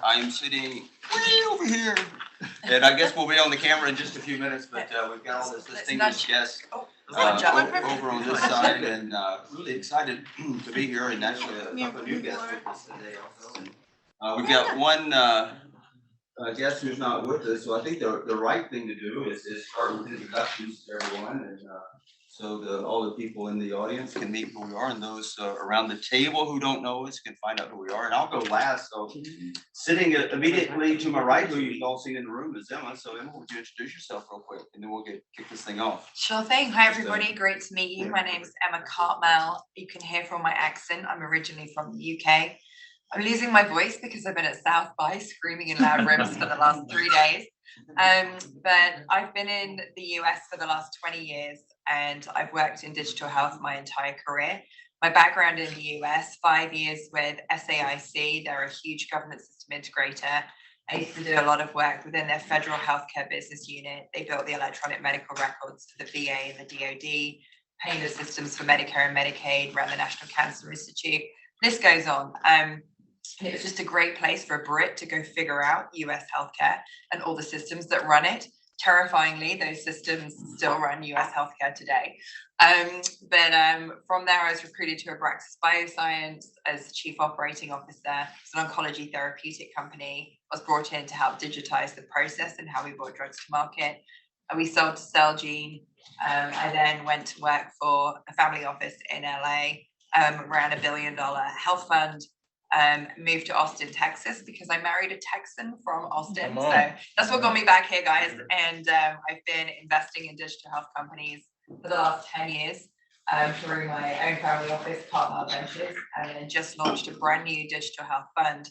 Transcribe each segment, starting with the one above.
I'm sitting way over here. And I guess we'll be on the camera in just a few minutes, but we've got all this distinguished guests over on this side, and really excited to be here, and actually a couple of new guests with us today also. And, we've got one guest who's not with us, so I think the right thing to do is start with introductions to everyone, and so all the people in the audience can meet who we are, and those around the table who don't know us can find out who we are. And I'll go last. So sitting immediately to my right, who you've all seen in the room, is Emma. So Emma, would you introduce yourself real quick, and then we'll kick this thing off. Sure thing. Hi everybody, great to meet you. My name is Emma Cartmell. You can hear from my accent, I'm originally from the UK. I'm losing my voice because I've been at South by screaming in loud rooms for the last 3 days. But I've been in the US for the last 20 years, and I've worked in digital health my entire career. My background in the US, 5 years with SAIC, they're a huge government system integrator. I used to do a lot of work within their federal healthcare business unit. They built the electronic medical records for the VA and the DoD, payment systems for Medicare and Medicaid, ran the National Cancer Institute. This goes on. It was just a great place for a Brit to go figure out US healthcare and all the systems that run it. Terrifyingly, those systems still run US healthcare today. From there, I was recruited to Abraxas Bioscience as Chief Operating Officer. It's an oncology therapeutic company. I was brought in to help digitize the process and how we brought drugs to market. We sold to Celgene. I then went to work for a family office in LA, ran $1 billion health fund. Moved to Austin, Texas, because I married a Texan from Austin. So that's what got me back here, guys. And I've been investing in digital health companies for the last 10 years through my own family office, Cartmell Ventures, and then just launched a brand new digital health fund,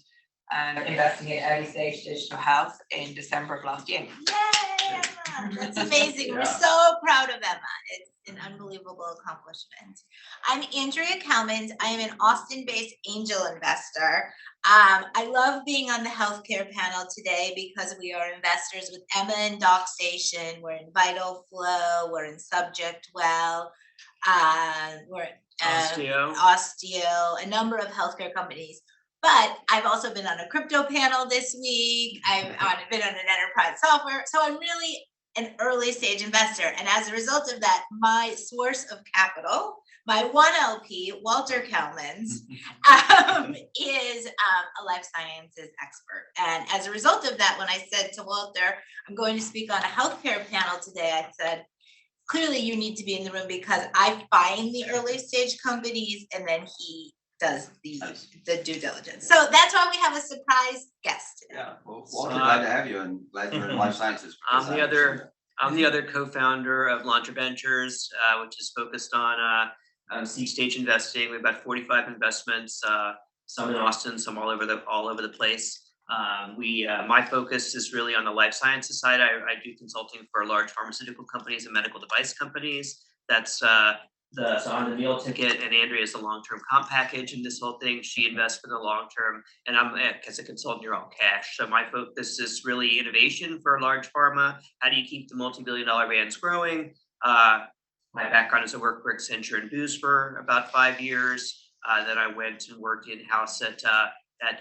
investing in early stage digital health in December of last year. Yay! That's amazing. We're so proud of Emma. It's an unbelievable accomplishment. I'm Andrea Kalmans. I am an Austin-based angel investor. I love being on the healthcare panel today because we are investors with Emma and DocStation. We're in Vital Flow. We're in Subject Well. We're Osteo, a number of healthcare companies. But I've also been on a crypto panel this week. I've been on an enterprise software. So I'm really an early stage investor. And as a result of that, my source of capital, my one LP, Walter Kalmans, is a life sciences expert. And as a result of that, when I said to Walter, I'm going to speak on a healthcare panel today, I said, clearly you need to be in the room because I find the early stage companies and then he does the due diligence. So that's why we have a surprise guest today. Yeah, well, Walter, glad to have you, and glad you're in life sciences. I'm the other co-founder of Lontra Ventures, which is focused on seed stage investing. We've got 45 investments, some in Austin, some all over the place. My focus is really on the life sciences side. I do consulting for large pharmaceutical companies and medical device companies. So I'm the meal ticket, and Andrea is the long-term comp package in this whole thing. She invests for the long term, and I'm as a consultant, you're all cash. So my focus is really innovation for large pharma. How do you keep the multi-billion-dollar brands growing? My background is I worked for Accenture and Booz for about 5 years. Then I went and worked in-house at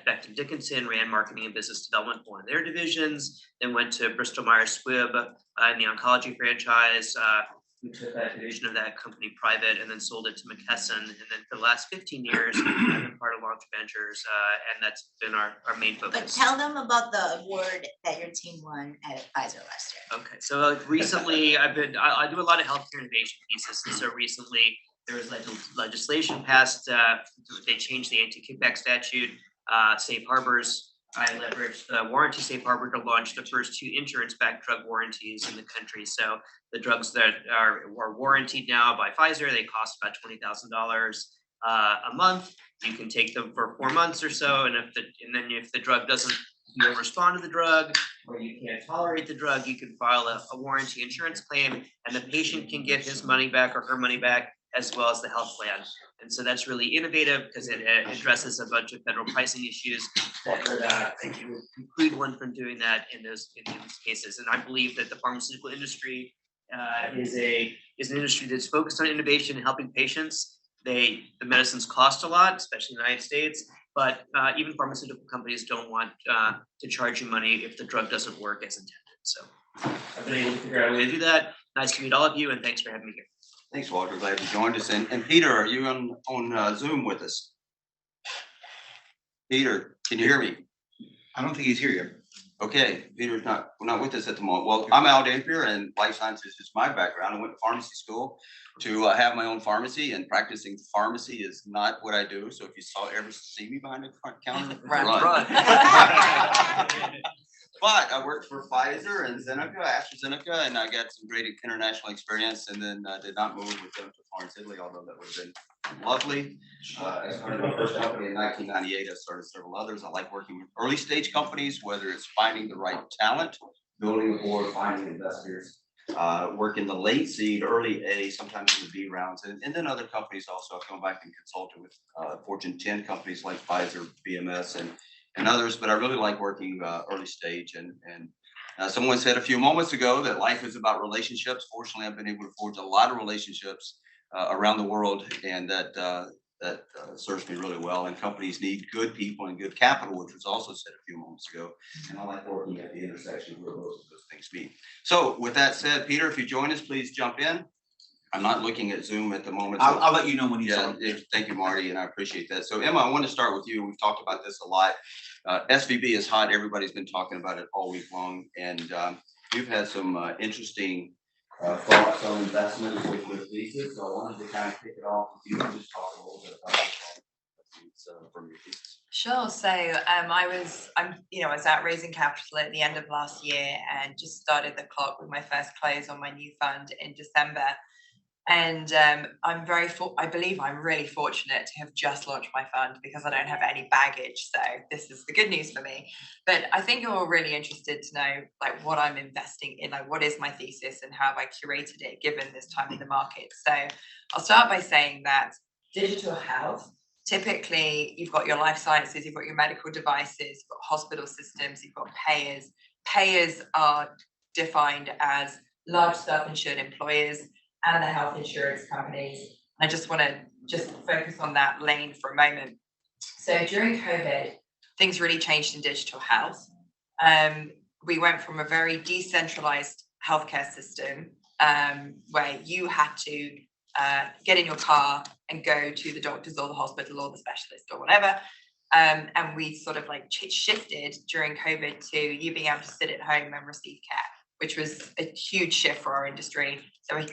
Becton Dickinson, ran marketing and business development for one of their divisions. Then went to Bristol Myers Squibb in the oncology franchise. We took that division of that company private and then sold it to McKesson. And then for the last 15 years, I've been part of Lontra Ventures, and that's been our main focus. But tell them about the award that your team won at Pfizer last year. Okay, so recently I do a lot of healthcare innovation pieces. And so recently there was legislation passed. They changed the anti-kickback statute, safe harbors. I leveraged the warranty safe harbor to launch the first 2 insurance-backed drug warranties in the country. So the drugs that are warranted now by Pfizer, they cost about $20,000 a month. You can take them for 4 months or so, and if the drug doesn't, you don't respond to the drug, or you can't tolerate the drug, you can file a warranty insurance claim, and the patient can get his money back or her money back, as well as the health plan. And so that's really innovative because it addresses a bunch of federal pricing issues that you preclude one from doing that in those cases. And I believe that the pharmaceutical industry is an industry that's focused on innovation and helping patients. The medicines cost a lot, especially in the United States, but even pharmaceutical companies don't want to charge you money if the drug doesn't work as intended. So I've been able to figure out a way to do that. Nice to meet all of you, and thanks for having me here. Thanks, Walter. Glad you joined us. And Peter, are you on Zoom with us? Peter, can you hear me? I don't think he's here yet. Okay, Peter's not with us at the moment. Well, I'm Al Dampier, and life sciences is my background. I went to pharmacy school to have my own pharmacy, and practicing pharmacy is not what I do. So if you ever see me behind the front counter, run. But I worked for Pfizer and AstraZeneca, and I got some great international experience, and then did not move with them to Florence, Italy, although that would have been lovely. I started my first company in 1998. I started several others. I like working with early stage companies, whether it's finding the right talent, building a board, finding investors, work in the late seed, early A, sometimes in the B rounds, and then other companies also. I've come back and consulted with Fortune 10 companies like Pfizer, BMS, and others, but I really like working early stage. And someone said a few moments ago that life is about relationships. Fortunately, I've been able to forge a lot of relationships around the world, and that serves me really well. And companies need good people and good capital, which was also said a few moments ago. And I like working at the intersection where both of those things meet. So with that said, Peter, if you join us, please jump in. I'm not looking at Zoom at the moment. So I'll let you know when he's on. Thank you, Marty, and I appreciate that. So Emma, I want to start with you. We've talked about this a lot. SVB is hot. Everybody's been talking about it all week long, and you've had some interesting thoughts on investments with your thesis. So I wanted to kind of kick it off with you and just talk a little bit about from your thesis. Sure. So I was out raising capital at the end of last year and just started the clock with my first close on my new fund in December. And I believe I'm really fortunate to have just launched my fund because I don't have any baggage. So this is the good news for me. But I think you're all really interested to know like what I'm investing in, like what is my thesis and how have I curated it given this time in the market. So I'll start by saying that digital health, typically you've got your life sciences, you've got your medical devices, you've got hospital systems, you've got payers. Payers are defined as large self-insured employers and the health insurance companies. I just want to focus on that lane for a moment. So during COVID, things really changed in digital health. We went from a very decentralized healthcare system where you had to get in your car and go to the doctors or the hospital or the specialist or whatever. And we sort of like shifted during COVID to you being able to sit at home and receive care, which was a huge shift for our industry. So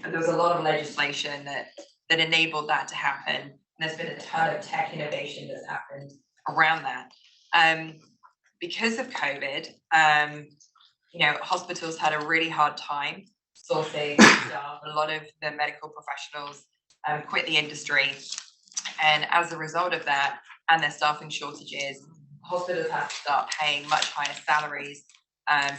there was a lot of legislation that enabled that to happen. And there's been a ton of tech innovation that's happened around that. Because of COVID, hospitals had a really hard time sourcing staff. A lot of the medical professionals quit the industry. And as a result of that and their staffing shortages, hospitals have to start paying much higher salaries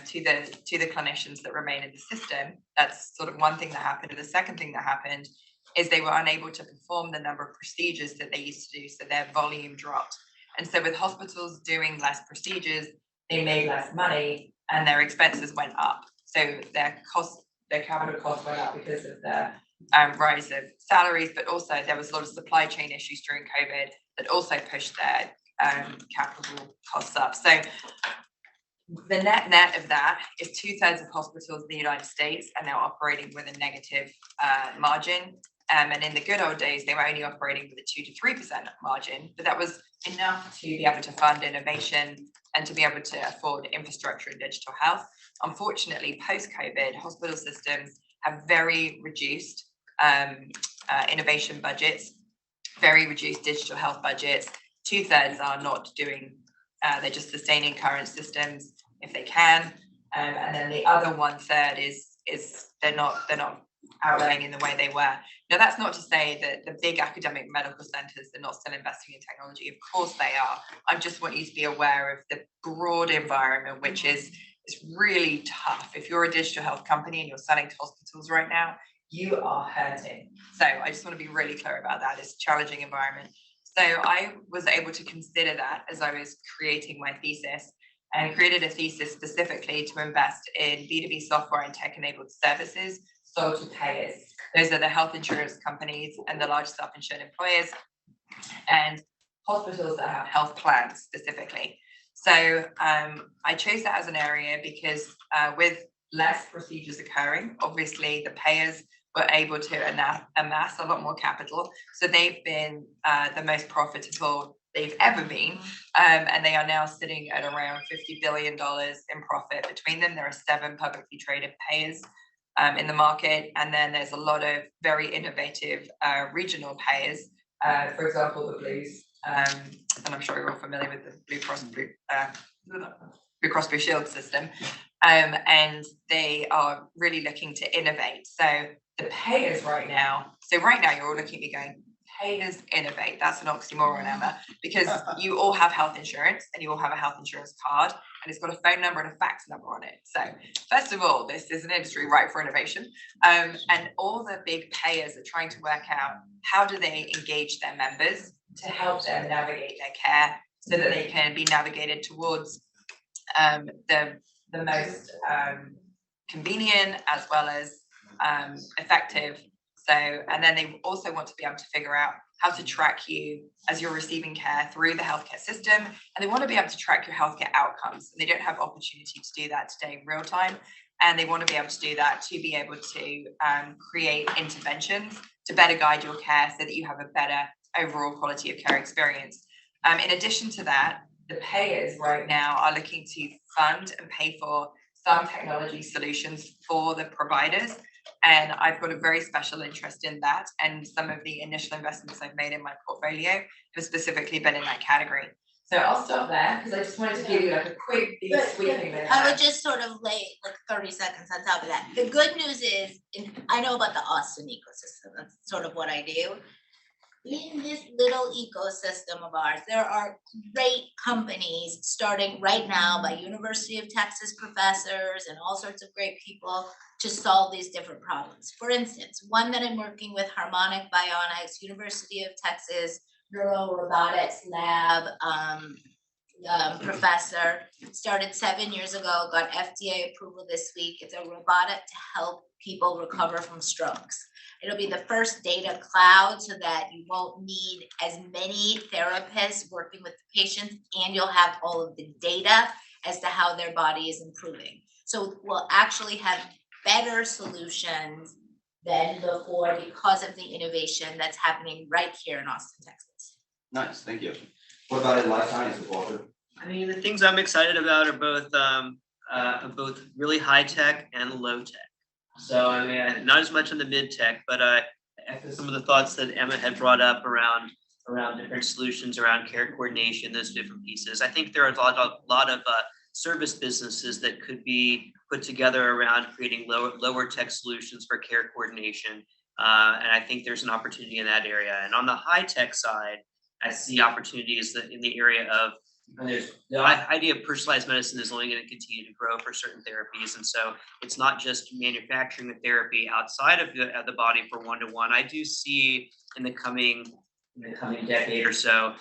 to the clinicians that remain in the system. That's sort of one thing that happened. And the second thing that happened is they were unable to perform the number of procedures that they used to do, so their volume dropped. And so with hospitals doing less procedures, they made less money and their expenses went up. So their capital costs went up because of the rise of salaries, but also there was a lot of supply chain issues during COVID that also pushed their capital costs up. So the net of that is 2/3 of hospitals in the United States are now operating with a negative margin. And in the good old days, they were only operating with a 2 to 3% margin, but that was enough to be able to fund innovation and to be able to afford infrastructure in digital health. Unfortunately, post-COVID, hospital systems have very reduced innovation budgets, very reduced digital health budgets. 2/3 are not doing, they're just sustaining current systems if they can. And then the other 1/3 is they're not outlaying in the way they were. Now, that's not to say that the big academic medical centers are not still investing in technology. Of course they are. I just want you to be aware of the broad environment, which is really tough. If you're a digital health company and you're selling to hospitals right now, you are hurting. So I just want to be really clear about that. It's a challenging environment. So I was able to consider that as I was creating my thesis, and created a thesis specifically to invest in B2B software and tech-enabled services sold to payers. Those are the health insurance companies and the large self-insured employers. And hospitals that have health plans specifically. So I chose that as an area because with less procedures occurring, obviously the payers were able to amass a lot more capital. So they've been the most profitable they've ever been. And they are now sitting at around $50 billion in profit between them. There are 7 publicly traded payers in the market. And then there's a lot of very innovative regional payers. For example, the Blues, and I'm sure you're all familiar with the Blue Cross Blue Shield system. And they are really looking to innovate. So the payers right now you're all looking at me going, payers innovate. That's an oxymoron, Emma, because you all have health insurance and you all have a health insurance card and it's got a phone number and a fax number on it. So first of all, this is an industry ripe for innovation. And all the big payers are trying to work out how do they engage their members to help them navigate their care so that they can be navigated towards the most convenient as well as effective. So, and then they also want to be able to figure out how to track you as you're receiving care through the healthcare system. And they want to be able to track your healthcare outcomes. And they don't have opportunity to do that today in real time. And they want to be able to do that to be able to create interventions to better guide your care so that you have a better overall quality of care experience. In addition to that, the payers right now are looking to fund and pay for some technology solutions for the providers. And I've got a very special interest in that. And some of the initial investments I've made in my portfolio have specifically been in that category. So I'll stop there because I just wanted to give you like a quick sweeping. I would just sort of lay like 30 seconds on top of that. The good news is, I know about the Austin ecosystem. That's sort of what I do. In this little ecosystem of ours, there are great companies starting right now by University of Texas professors and all sorts of great people to solve these different problems. For instance, one that I'm working with, Harmonic Bionics, University of Texas Neurorobotics Lab professor, started 7 years ago, got FDA approval this week. It's a robotic to help people recover from strokes. It'll be the first data cloud so that you won't need as many therapists working with the patients, and you'll have all of the data as to how their body is improving. So we'll actually have better solutions than before because of the innovation that's happening right here in Austin, Texas. Nice, thank you. What about in life sciences, Walter? I mean, the things I'm excited about are both really high tech and low tech. So I mean, not as much on the mid tech, but echo some of the thoughts that Emma had brought up around different solutions around care coordination, those different pieces. I think there are a lot of service businesses that could be put together around creating lower tech solutions for care coordination, and I think there's an opportunity in that area. And on the high tech side, I see opportunities in the area of the idea of personalized medicine is only going to continue to grow for certain therapies, and so it's not just manufacturing the therapy outside of the body for one-to-one. I do see in the coming decade or so,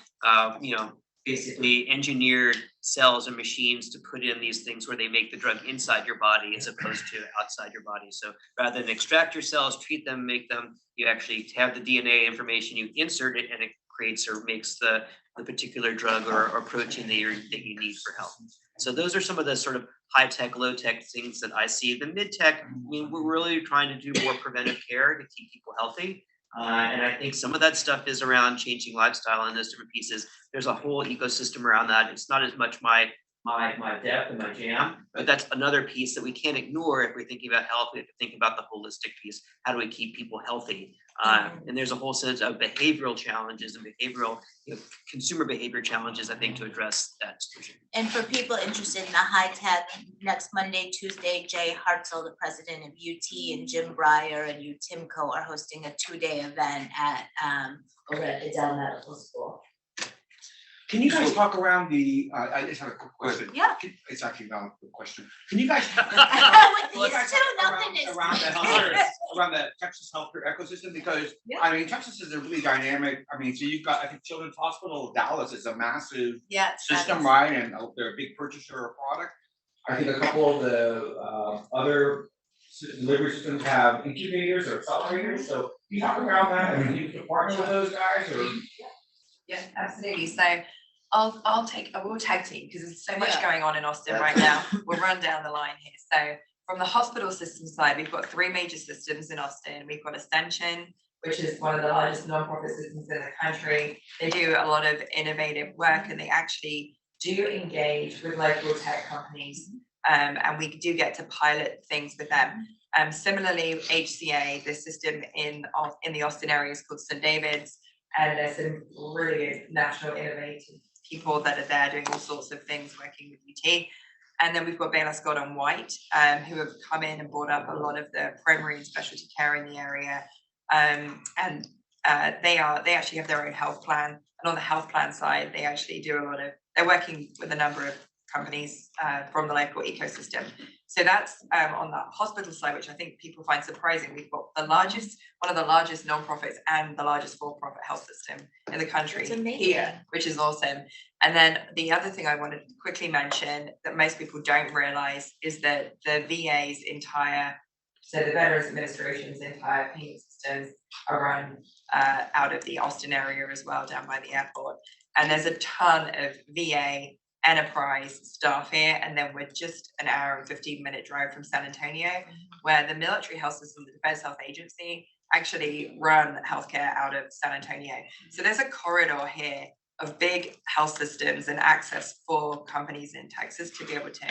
basically engineered cells and machines to put in these things where they make the drug inside your body as opposed to outside your body. So rather than extract your cells, treat them, make them, you actually have the DNA information, you insert it, and it creates or makes the particular drug or protein that you need for health. So those are some of the sort of high tech, low tech things that I see. The mid tech, I mean, we're really trying to do more preventive care to keep people healthy. And I think some of that stuff is around changing lifestyle and those different pieces. There's a whole ecosystem around that. It's not as much my depth and my jam, but that's another piece that we can't ignore if we're thinking about health. We have to think about the holistic piece. How do we keep people healthy? And there's a whole sense of behavioral challenges and behavioral, consumer behavior challenges, I think, to address that solution. And for people interested in the high tech, next Monday, Tuesday, Jay Hartzell, the president of UT, and Jim Breyer and UTIMCO are hosting a 2-day event at over at Adele Medical School. Can you guys talk around the, I just have a quick question. Yeah. It's actually not a quick question. Can you guys? With these two, nothing is. Around the Texas healthcare ecosystem, because I mean, Texas is a really dynamic, I mean, so you've got, I think Children's Hospital of Dallas is a massive system, right? And they're a big purchaser of product. I think a couple of the other delivery systems have incubators or accelerators. So can you talk around that? I mean, do you partner with those guys or? Yeah, absolutely. So I will tag team because there's so much going on in Austin right now. We'll run down the line here. So from the hospital system side, we've got 3 major systems in Austin. We've got Ascension, which is one of the largest nonprofit systems in the country. They do a lot of innovative work and they actually do engage with local tech companies. And we do get to pilot things with them. Similarly, HCA, the system in the Austin area is called St. David's, and there's some really national innovative people that are there doing all sorts of things working with UT. And then we've got Baylor Scott and White, who have come in and brought up a lot of the primary and specialty care in the area. They actually have their own health plan. And on the health plan side, they actually do they're working with a number of companies from the local ecosystem. So that's on the hospital side, which I think people find surprising. We've got one of the largest nonprofits and the largest for-profit health system in the country here, which is awesome. And then the other thing I want to quickly mention that most people don't realize is that the VA's so the Veterans Administration's entire payment systems are run out of the Austin area as well, down by the airport. And there's a ton of VA enterprise staff here, and then we're just an hour and 15-minute drive from San Antonio, where the military health system, the Defense Health Agency, actually run healthcare out of San Antonio. So there's a corridor here of big health systems and access for companies in Texas to be able to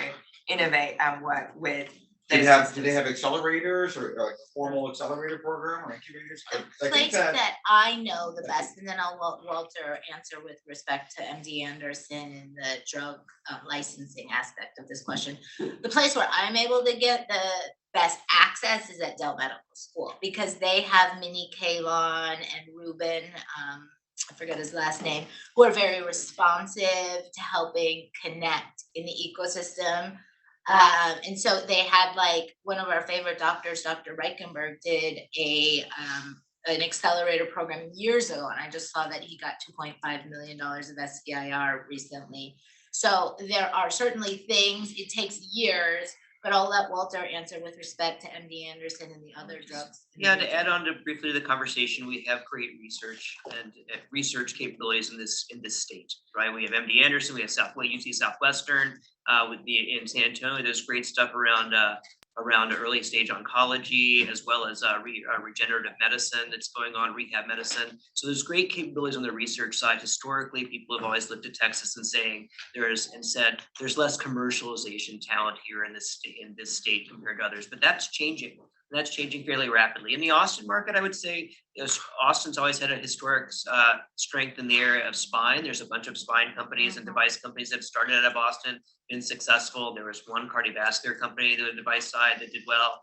innovate and work with. Do they have accelerators or like a formal accelerator program or incubators? The place that I know the best, and then I'll let Walter answer with respect to MD Anderson and the drug licensing aspect of this question. The place where I'm able to get the best access is at Dell Medical School because they have Minnie Kalon and Ruben, I forget his last name, who are very responsive to helping connect in the ecosystem. And so they had like one of our favorite doctors, Dr. Reichenberg, did an accelerator program years ago, and I just saw that he got $2.5 million of SBIR recently. So there are certainly things, it takes years, but I'll let Walter answer with respect to MD Anderson and the other drugs. Yeah, to add on to briefly the conversation, we have great research and research capabilities in this state, right? We have MD Anderson, we have UT Southwestern, in San Antonio. There's great stuff around early stage oncology, as well as regenerative medicine that's going on, rehab medicine. So there's great capabilities on the research side. Historically, people have always looked at Texas and said there's less commercialization talent here in this state compared to others, but that's changing. And that's changing fairly rapidly. In the Austin market, I would say Austin's always had a historic strength in the area of spine. There's a bunch of spine companies and device companies that have started out of Austin, been successful. There was one cardiovascular company, the device side, that did well.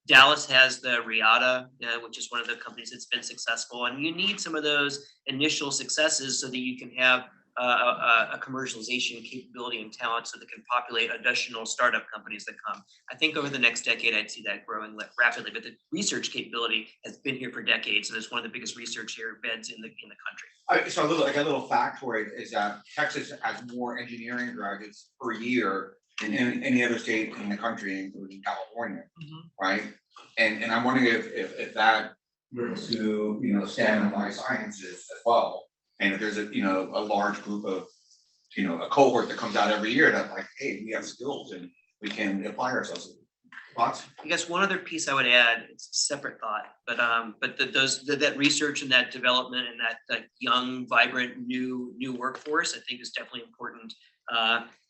Dallas has the Riata, which is one of the companies that's been successful. And you need some of those initial successes so that you can have a commercialization capability and talent so that can populate additional startup companies that come. I think over the next decade, I'd see that growing rapidly, but the research capability has been here for decades, and it's one of the biggest research beds in the country. So a little factoid is that Texas has more engineering graduates per year than any other state in the country, including California, right? And I'm wondering if that goes to STEM and life sciences as well. And if there's a large group of, a cohort that comes out every year that's like, hey, we have skills and we can apply ourselves. Thoughts? I guess one other piece I would add, it's a separate thought, but that research and that development and that young, vibrant, new workforce, I think is definitely important.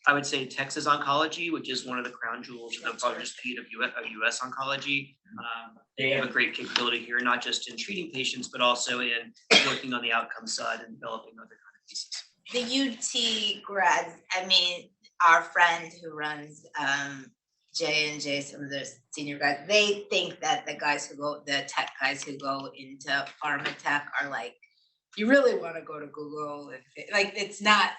I would say Texas oncology, which is one of the crown jewels of the largest feed of US oncology. They have a great capability here, not just in treating patients, but also in working on the outcome side and developing other kind of pieces. The UT grads, I mean, our friend who runs J&J, some of the senior guys, they think that the tech guys who go into pharma tech are like, you really want to go to Google, and it's not.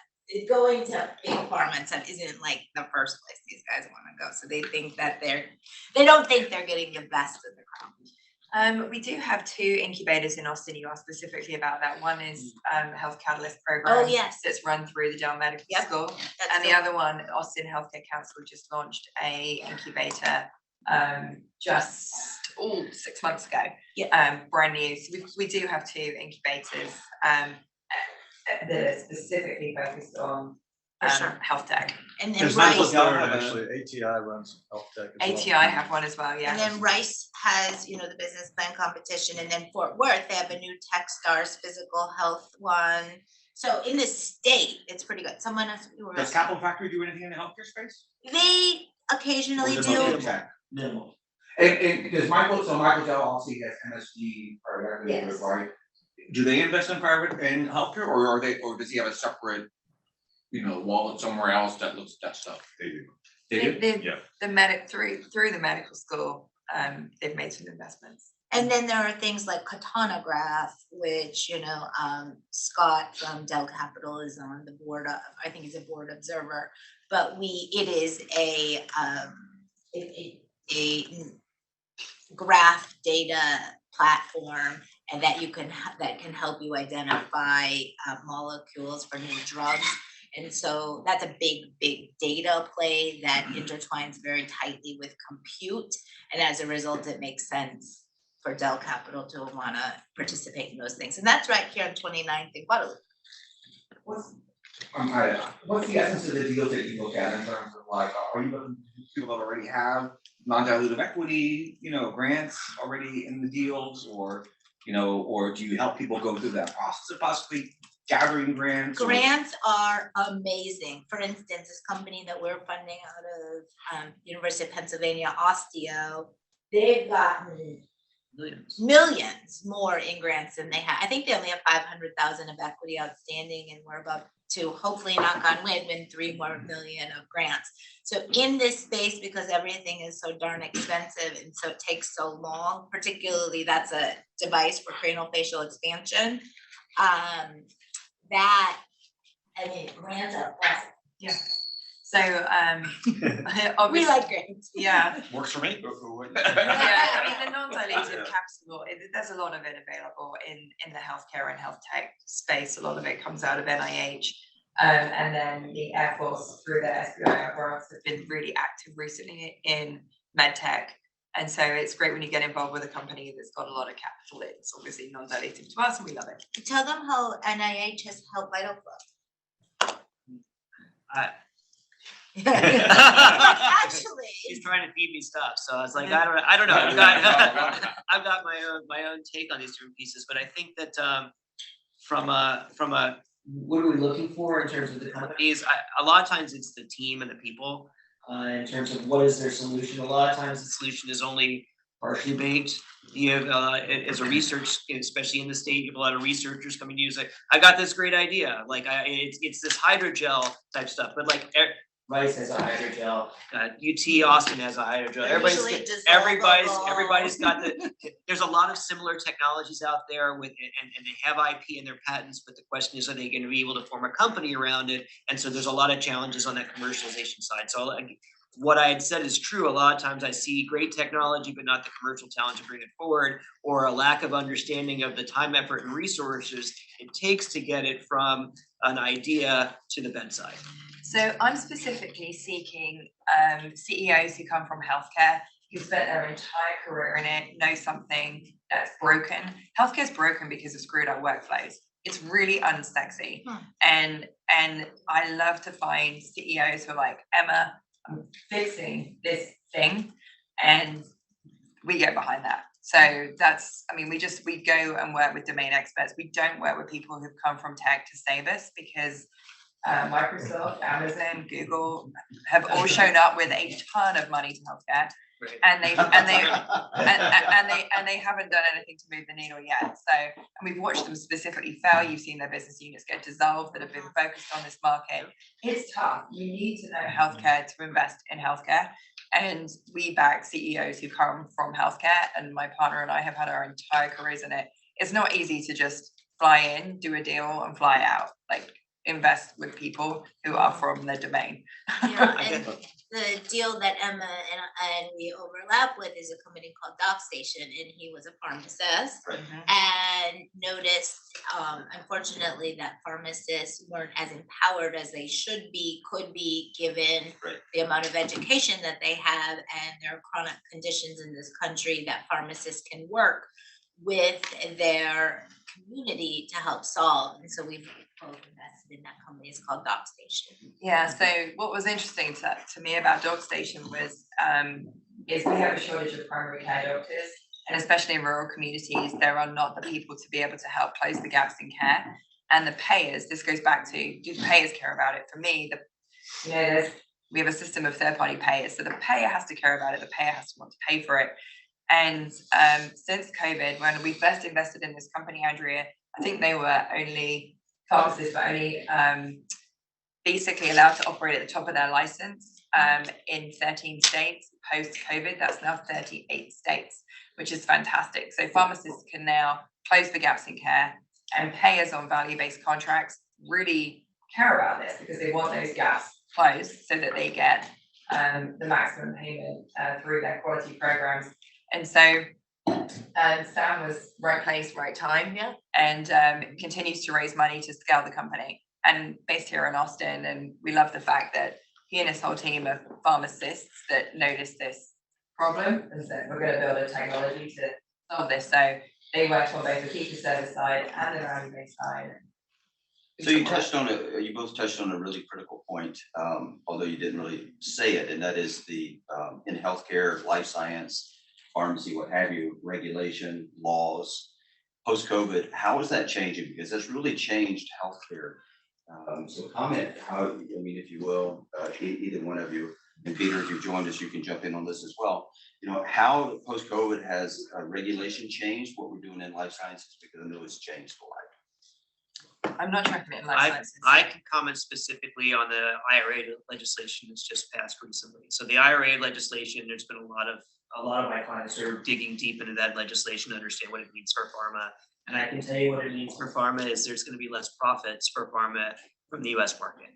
Going to big pharma and stuff isn't like the first place these guys want to go. So they think that they don't think they're getting the best of the crowd. We do have 2 incubators in Austin. You asked specifically about that. One is Health Catalyst program. Oh, yes. That's run through the Dell Medical School. And the other one, Austin Healthcare Council, just launched a incubator just 6 months ago. Brand new. So we do have 2 incubators. that are specifically focused on sure. health tech. And then Does Rice, Michael's Dell Actually, ATI runs health tech as well. ATI have one as well, yeah. and then Rice has, you know, the business plan competition, and then Fort Worth, they have a new TechStars physical health one. So in the state, it's pretty good. Someone else. Does Capital Factory do anything in the healthcare space? They occasionally Or is it do. mostly tech? Minimal. And because Michael Dell obviously has MSD private equity, Yes. right? Do they invest in private in healthcare, or does he have a separate, wallet somewhere else that looks at that stuff? They do. They do? Yeah. Through the medical school, they've made some investments. And then there are things like Katanograph, which, Scott from Dell Capital is on the board of, I think he's a board observer, but it is a graph data platform, and that can help you identify molecules for new drugs. And so that's a big data play that intertwines very tightly with compute. And as a result, it makes sense for Dell Capital to want to participate in those things. And that's right here on 29th in Guadalupe. What's the essence of the deals that you look at in terms of like, are you looking for people that already have non-dilutive equity, grants already in the deals, or do you help people go through that process of possibly gathering grants? Grants are amazing. For instance, this company that we're funding out of University of Pennsylvania, Osteo, they've gotten millions more in grants than they have. I think they only have 500,000 of equity outstanding, and we're about to hopefully, knock on wood, win 3 more million of grants. So in this space, because everything is so darn expensive and so it takes so long, particularly that's a device for craniofacial expansion, grants are awesome. Yeah. So We obviously, like grants. yeah. Works for me. Yeah, I mean, the non-dilutive capital, there's a lot of it available in the healthcare and health tech space. A lot of it comes out of NIH. And then the Air Force through the SBI grants have been really active recently in medtech. And so it's great when you get involved with a company that's got a lot of capital. It's obviously non-dilutive to us, and we love it. Tell them how NIH has helped Vital Flow. Actually, He's trying to feed me stuff, so I was like, I don't know. I've got my own take on these different pieces, but I think that from a what are we looking for in terms of the companies? A lot of times it's the team and the people. In terms of what is their solution, a lot of times the solution is only partially baked. You have as a research, especially in the state, you have a lot of researchers coming to you say, I got this great idea. Like it's this hydrogel type stuff, but like Rice has a hydrogel, UT Austin has a hydrogel. Everybody's got there's a lot of similar technologies out there and they have IP and their patents, but the question is, are they going to be able to form a company around it? And so there's a lot of challenges on that commercialization side. So what I had said is true. A lot of times I see great technology, but not the commercial talent to bring it forward, or a lack of understanding of the time, effort, and resources it takes to get it from an idea to the bedside. So I'm specifically seeking CEOs who come from healthcare, who spent their entire career in it, know something that's broken. Healthcare's broken because of screwed up workflows. It's really unsexy. And I love to find CEOs who are like, Emma, I'm fixing this thing, and we go behind that. So we go and work with domain experts. We don't work with people who've come from tech to save us, because Microsoft, Amazon, Google have all shown up with a ton of money to healthcare, right. and they haven't done anything to move the needle yet. So, and we've watched them specifically fail. You've seen their business units get dissolved that have been focused on this market. It's tough. You need to know healthcare to invest in healthcare. And we back CEOs who come from healthcare, and my partner and I have had our entire careers in it. It's not easy to just fly in, do a deal, and fly out. Like, invest with people who are from the domain. Yeah, and the deal that Emma and we overlap with is a company called DocStation, and he was a pharmacist, and noticed, unfortunately, that pharmacists weren't as empowered as they should be, could be, given the amount of education that they have, and there are chronic conditions in this country that pharmacists can work. with their community to help solve. And so we've both invested in that company. It's called DocStation. Yeah, so what was interesting to me about DocStation was is we have a shortage of primary care doctors, and especially in rural communities, there are not the people to be able to help close the gaps in care. And the payers, this goes back to, do the payers care about it? For me, we have a system of third-party payers, so the payer has to care about it, the payer has to want to pay for it. And since COVID, when we first invested in this company, Andrea, I think they were only, pharmacists were only basically allowed to operate at the top of their license in 13 states. Post-COVID, that's now 38 states, which is fantastic. So pharmacists can now close the gaps in care, and payers on value-based contracts really care about this because they want those gaps closed so that they get the maximum payment through their quality programs. And so Sam was right place, right time, and continues to raise money to scale the company, and based here in Austin. And we love the fact that he and his whole team of pharmacists that noticed this problem and said, we're going to build a technology to solve this. So they worked on both the fee-for-service side and the value-based side. So you both touched on a really critical point, although you didn't really say it, and that is the in healthcare, life science, pharmacy, what have you, regulation, laws, post-COVID, how is that changing? Because that's really changed healthcare. So comment how, I mean, if you will, either one of you, and Peter, if you joined us, you can jump in on this as well. You know, how post-COVID has regulation changed what we're doing in life sciences, because I know it's changed a lot. I'm not tracking it in life sciences. I can comment specifically on the IRA legislation that's just passed recently. So the IRA legislation, there's been a lot of my clients are digging deep into that legislation to understand what it means for pharma. And I can tell you what it means for pharma is there's going to be less profits for pharma from the US market,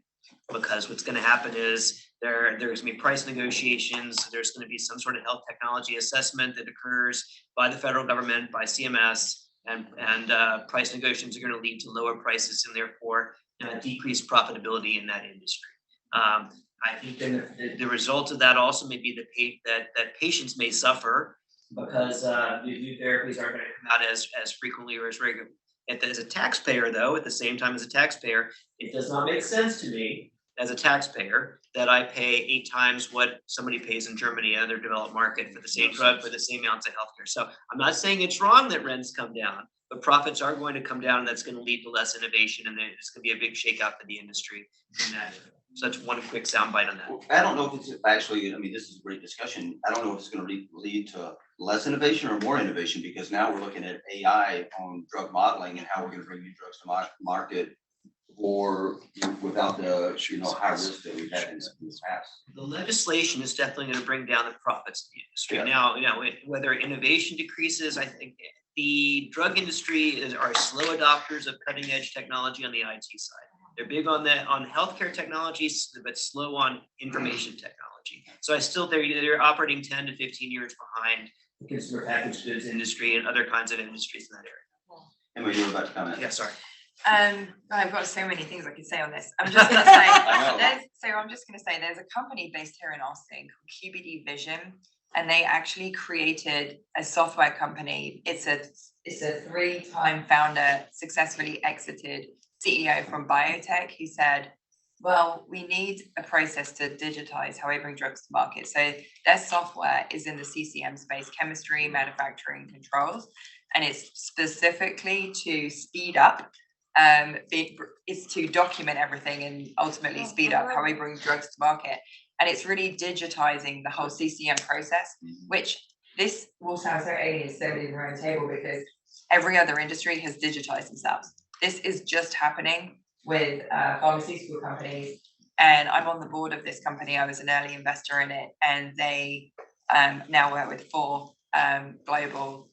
because what's going to happen is there's going to be price negotiations. There's going to be some sort of health technology assessment that occurs by the federal government, by CMS, and price negotiations are going to lead to lower prices and therefore decreased profitability in that industry. I think the result of that also may be that patients may suffer because the new therapies aren't going to come out as frequently or as regularly. As a taxpayer, though, at the same time as a taxpayer, it does not make sense to me as a taxpayer that I pay 8 times what somebody pays in Germany, another developed market, for the same drug, for the same amounts of healthcare. So I'm not saying it's wrong that rents come down, but profits are going to come down, and that's going to lead to less innovation, and it's going to be a big shakeout for the industry in that. So that's one quick soundbite on that. Well, I don't know if it's actually, I mean, this is a great discussion. I don't know if it's going to lead to less innovation or more innovation, because now we're looking at AI on drug modeling and how we're going to bring new drugs to market or without the high risk that we've had in the past. The legislation is definitely going to bring down the profits of the industry. Yeah. Now, whether innovation decreases, I think the drug industry are slow adopters of cutting edge technology on the IT side. They're big on healthcare technologies, but slow on information technology. So I still think they're operating 10 to 15 years behind the consumer packaged goods industry and other kinds of industries in that area. Emma, you were about to comment. Yeah, sorry. I've got so many things I could say on this. I'm just going to say, there's a company based here in Austin called QBD Vision, and they actually created a software company. It's a 3-time founder, successfully exited CEO from biotech, who said, well, we need a process to digitize how we bring drugs to market. So their software is in the CCM space, chemistry, manufacturing, controls, and it's specifically to speed up. It's to document everything and ultimately speed up how we bring drugs to market. And it's really digitizing the whole CCM process, which this will sound so alien to somebody around the table because every other industry has digitized themselves. This is just happening with pharmaceutical companies, and I'm on the board of this company. I was an early investor in it, and they now work with 4 global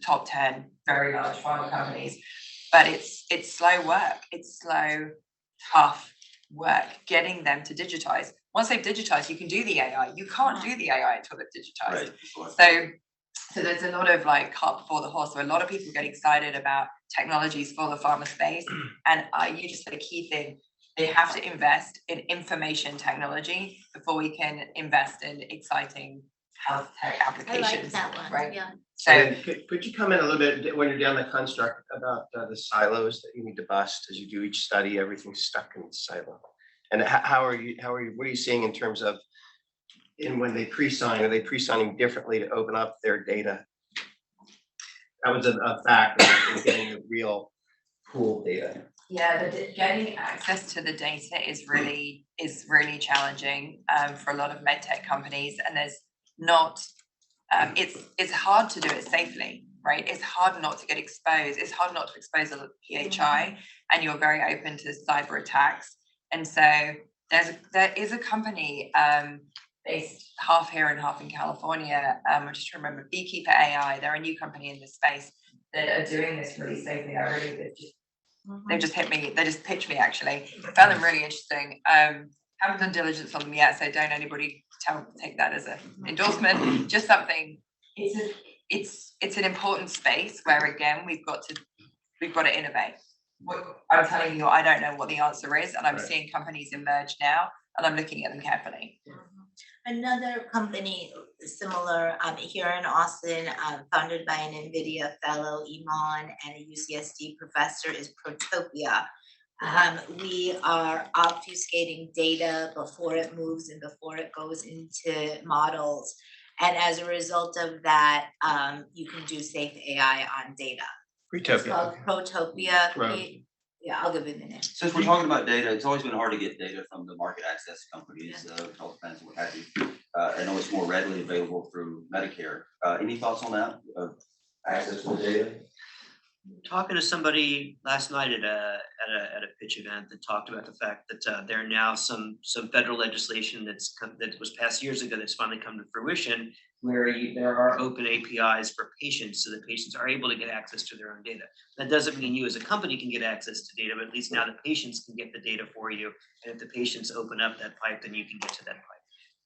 top 10 very large pharma companies. But it's slow work. It's slow, tough work getting them to digitize. Once they've digitized, you can do the AI. You can't do the AI until they've digitized. Right. So there's a lot of like cart before the horse. So a lot of people get excited about technologies for the pharma space. And you just said a key thing. They have to invest in information technology before we can invest in exciting health tech I applications, like that one, right? yeah. So And could you comment a little bit when you're down the construct about the silos that you need to bust as you do each study, everything's stuck in the silo? And how are you, what are you seeing in terms of, when they pre-sign, are they pre-signing differently to open up their data? That was a fact of getting the real pool data. yeah, getting access to the data is really challenging for a lot of med tech companies, and there's not. It's hard to do it safely, right? It's hard not to get exposed. It's hard not to expose a PHI, and you're very open to cyber attacks. And so there is a company based half here and half in California. I'm just trying to remember, Beekeeper AI. They're a new company in this space that are doing this really safely. They just hit me. They just pitched me actually. I found them really interesting. Haven't done diligence on them yet, so don't anybody take that as an endorsement. Just something. It's an important space where again we've got to innovate. I'm telling you, I don't know what the answer is, and I'm seeing companies emerge now, and I'm looking at them carefully. Another company similar here in Austin, founded by an NVIDIA fellow, Iman, and a UCSD professor is Protopia. We are obfuscating data before it moves and before it goes into models. And as a result of that, you can do safe AI on data. It's called Protopia. Yeah, I'll give it a minute. Since we're talking about data, it's always been hard to get data from the market access companies, health plans, and what have you. I know it's more readily available through Medicare. Any thoughts on that? Access to the data? Talking to somebody last night at a pitch event that talked about the fact that there are now some federal legislation that was passed years ago that's finally come to fruition, where there are open APIs for patients, so that patients are able to get access to their own data. That doesn't mean you as a company can get access to data, but at least now the patients can get the data for you. And if the patients open up that pipe, then you can get to that pipe.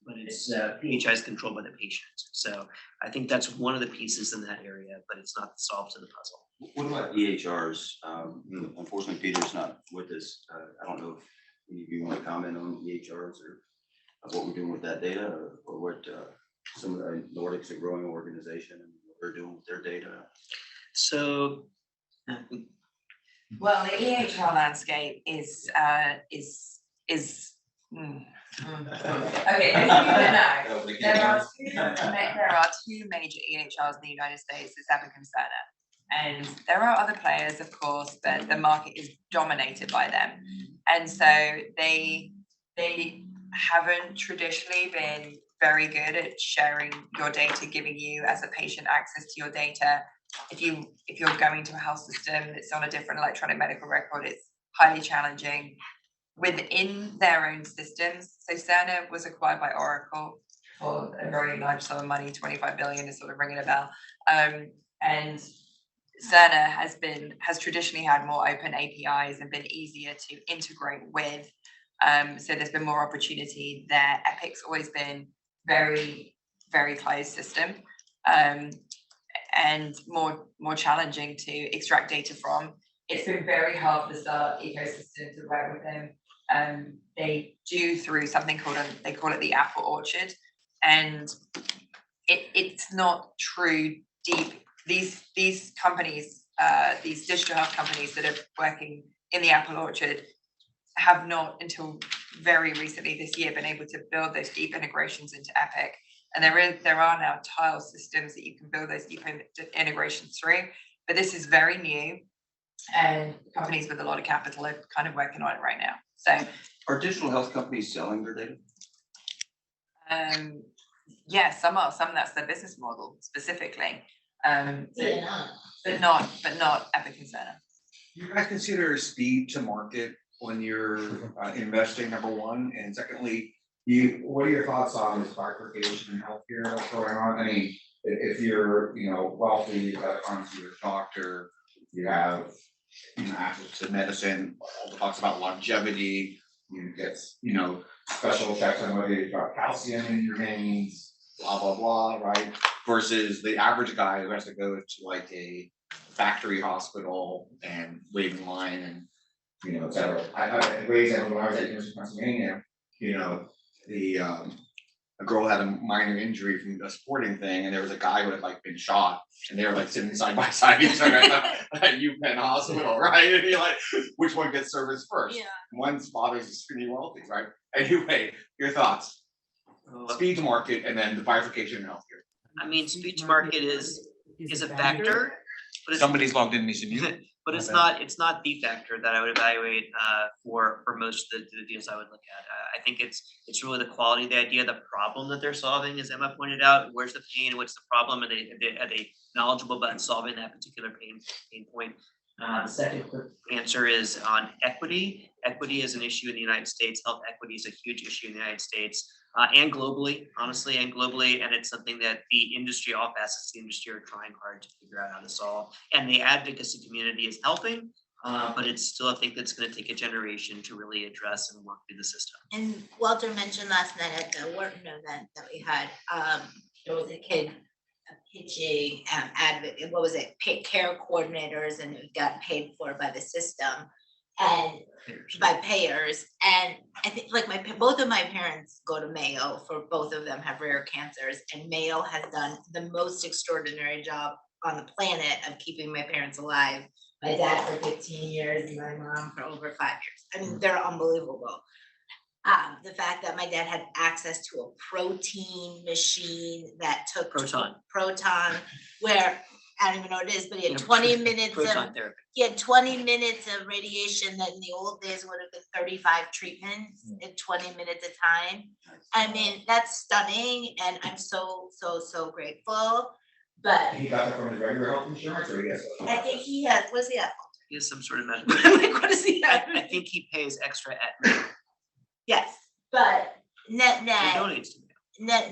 But it's PHI is controlled by the patient. So I think that's one of the pieces in that area, but it's not solved to the puzzle. What about EHRs? Unfortunately, Peter's not with us. I don't know if any of you want to comment on EHRs or what we're doing with that data, or what some of the Nordics are growing organization and what they're doing with their data. So, well, the EHR landscape is okay. There are two major EHRs in the United States. It's Epic and Cerner, and there are other players, of course, but the market is dominated by them, and so they haven't traditionally been very good at sharing your data, giving you as a patient access to your data. If you're going to a health system that's on a different electronic medical record, it's highly challenging within their own systems. So Cerner was acquired by Oracle for a very large sum of money, 25 billion is sort of ringing a bell. And Cerner has traditionally had more open APIs and been easier to integrate with. So there's been more opportunity there. Epic's always been very, very closed system, and more challenging to extract data from. It's been very hard for the startup ecosystem to work with them. They do through something they call it the Apple Orchard, and it's not true deep. These companies, these digital health companies that are working in the Apple Orchard have not until very recently this year been able to build those deep integrations into Epic. And there are now tile systems that you can build those deep integrations through, but this is very new, and companies with a lot of capital are kind of working on it right now. So, are digital health companies selling their data? Yeah, some are. Some that's their business model specifically. But not Epic and Cerner. Do you guys consider speed to market when you're investing, number one, and secondly, what are your thoughts on this bifurcation in healthcare that's going on? I mean, if you're wealthy, you've got a pharmacy, you're a doctor, you have access to medicine, all the talks about longevity, you get special checks on whether you've got calcium in your veins, blah blah blah, right? Versus the average guy who has to go to like a factory hospital and wait in line and et cetera. I raised that when I was at University of Pennsylvania, the a girl had a minor injury from a sporting thing, and there was a guy who had like been shot, and they were like sitting side by side each other at UPenn Hospital, right? And you're like, which one gets service first? Yeah. One's father's is pretty wealthy, right? Anyway, your thoughts? Speed to market and then the bifurcation in healthcare. I mean, speed to market is a factor, but it's, Somebody's logged in, needs to mute. but it's not the factor that I would evaluate for most of the deals I would look at. I think it's really the quality of the idea, the problem that they're solving, as Emma pointed out. Where's the pain? What's the problem? Are they knowledgeable about solving that particular pain point? The second answer is on equity. Equity is an issue in the United States. Health equity is a huge issue in the United States. And globally, honestly, and it's something that the industry, all facets of the industry are trying hard to figure out how to solve. And the advocacy community is helping, but it's still a thing that's going to take a generation to really address and work through the system. And Walter mentioned last night at the Wharton event that we had, there was a kid pitching advocate, what was it, care coordinators, and it got paid for by the system and by payers. And I think like both of my parents go to Mayo, for both of them have rare cancers, and Mayo has done the most extraordinary job on the planet of keeping my parents alive. My dad for 15 years and my mom for over 5 years. I mean, they're unbelievable. The fact that my dad had access to a protein machine that took proton, where I don't even know what it is, but he had 20 minutes of therapy. He had 20 minutes of radiation that in the old days would have been 35 treatments in 20 minutes a time. I mean, that's stunning, and I'm so grateful. But He got that from his regular health insurance, or yes? I think he has. What's he have? He has some sort of medical. I'm like, what does he have? I think he pays extra at Yes, but he net, donates to me. Well,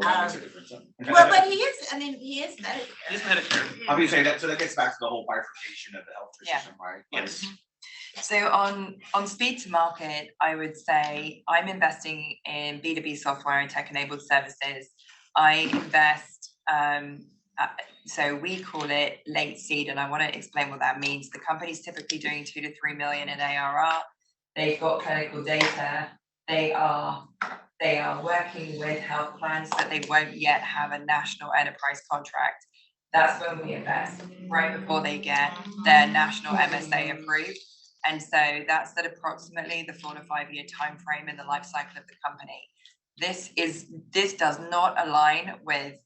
that makes a difference. well, but he is. I mean, he is Medicare. He's Medicare. I'm just saying that, so that gets back to the whole bifurcation of the healthcare Yeah. system, right? Yes. So on speed to market, I would say I'm investing in B2B software and tech-enabled services. I invest, so we call it late seed, and I want to explain what that means. The company's typically doing 2 to 3 million in ARR. They've got clinical data. They are working with health plans, but they won't yet have a national enterprise contract. That's when we invest, right before they get their national MSA approved. And so that's at approximately the 4 to 5 year time frame in the life cycle of the company. This does not align with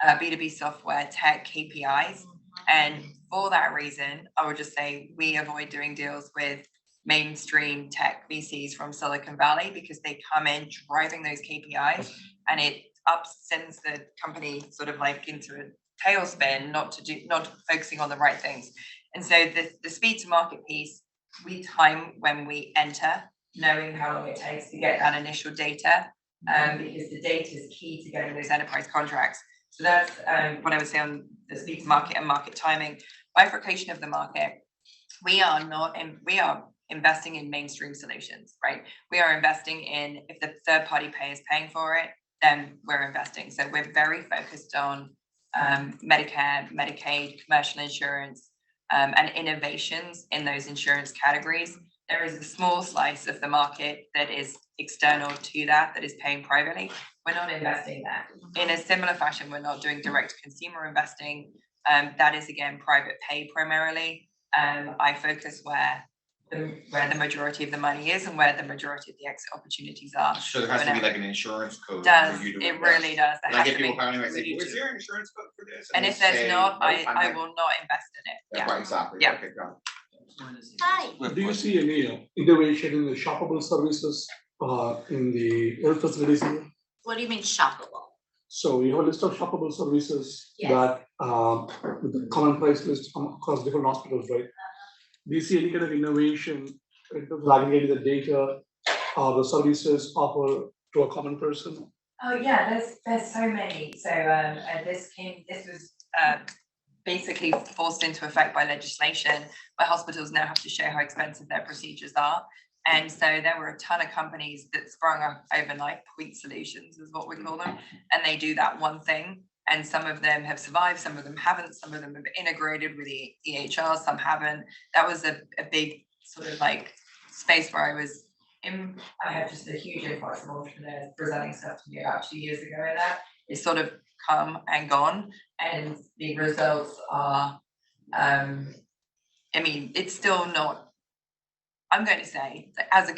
B2B software tech KPIs. And for that reason, I would just say we avoid doing deals with mainstream tech VCs from Silicon Valley, because they come in driving those KPIs, and it sends the company sort of like into a tailspin, not focusing on the right things. And so the speed to market piece, we time when we enter, knowing how long it takes to get that initial data, because the data is key to getting those enterprise contracts. So that's what I would say on the speed to market and market timing. Bifurcation of the market, we are investing in mainstream solutions, right? We are investing in, if the third party payer is paying for it, then we're investing. So we're very focused on Medicare, Medicaid, commercial insurance, and innovations in those insurance categories. There is a small slice of the market that is external to that is paying privately. We're not investing there. In a similar fashion, we're not doing direct to consumer investing. That is, again, private pay primarily. I focus where the majority of the money is and where the majority of the exit opportunities are. So there has to be like an insurance code Does for you to it invest. really does? There And I has get to be. people coming and say, is there an insurance code for this? And they if there's say, not, "Nope, I not." will not invest in it. That's Yeah. right, exactly. Yeah. Okay, got it. Hi. Do you see any innovation in the shoppable services in the health facilities here? What do you mean shoppable? So we have a list of shoppable services Yes. that with the common price list across different hospitals, right? Do you see any kind of innovation in terms of aggregating the data the services offer to a common person? Oh yeah, there's so many. So this was basically forced into effect by legislation, where hospitals now have to show how expensive their procedures are. And so there were a ton of companies that sprung up overnight, point solutions is what we call them, and they do that one thing. And some of them have survived, some of them haven't, some of them have integrated with the EHR, some haven't. That was a big sort of like space where I was I had just a huge influx of entrepreneurs presenting stuff to me about 2 years ago, and that it's sort of come and gone, and the results are, I mean, it's still not. I'm going to say that as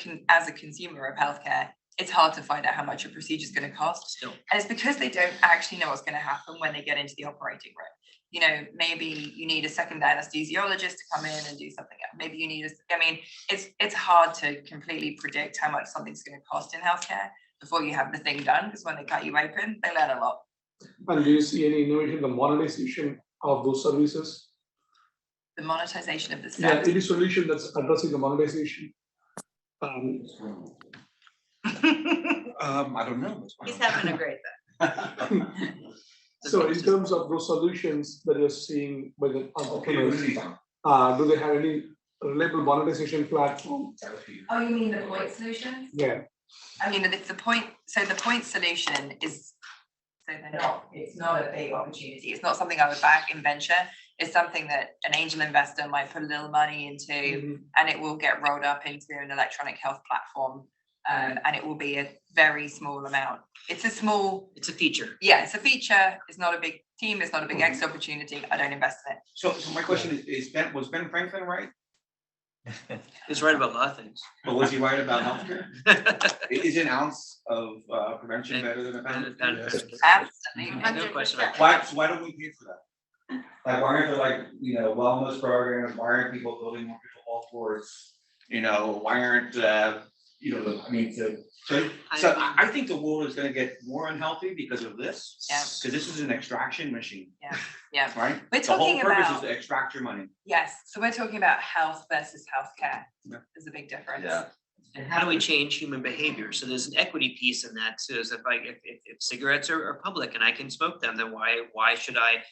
a consumer of healthcare, it's hard to find out how much a procedure is going to cost. Still. And it's because they don't actually know what's going to happen when they get into the operating room. You know, maybe you need a second anesthesiologist to come in and do something else. Maybe you need it's hard to completely predict how much something's going to cost in healthcare before you have the thing done, because when they cut you open, they learn a lot. And do you see any innovation in the monetization of those services? The monetization of the Yeah, service. any solution that's addressing the monetization? I don't know. He's having a great day. So in terms of those solutions that you're seeing by the entrepreneurs, do they have any reliable monetization platform? Oh, you mean the point solution? Yeah. I mean, it's the point. So the point solution is. So it's not a big opportunity. It's not something I would back in venture. It's something that an angel investor might put a little money into, and it will get rolled up into an electronic health platform. And it will be a very small amount. It's a feature. Yeah, it's a feature. It's not a big team. It's not a big X opportunity. I don't invest in it. So my question was Ben Franklin right? He's right about a lot of things. But was he right about healthcare? Is an ounce of prevention better than a pound? Absolutely. No question. Why don't we pay for that? Like, why aren't there wellness programs? Why aren't people building more people health boards? Why aren't so I think the world is going to get more unhealthy because of this. Yeah. Because this is an extraction machine. Yeah. Right. We're The whole talking purpose about is to extract your money. yes. So we're talking about health versus healthcare. Yeah. There's a big difference. Yeah. And how do we change human behavior? So there's an equity piece in that too. So if cigarettes are public and I can smoke them, then why should I?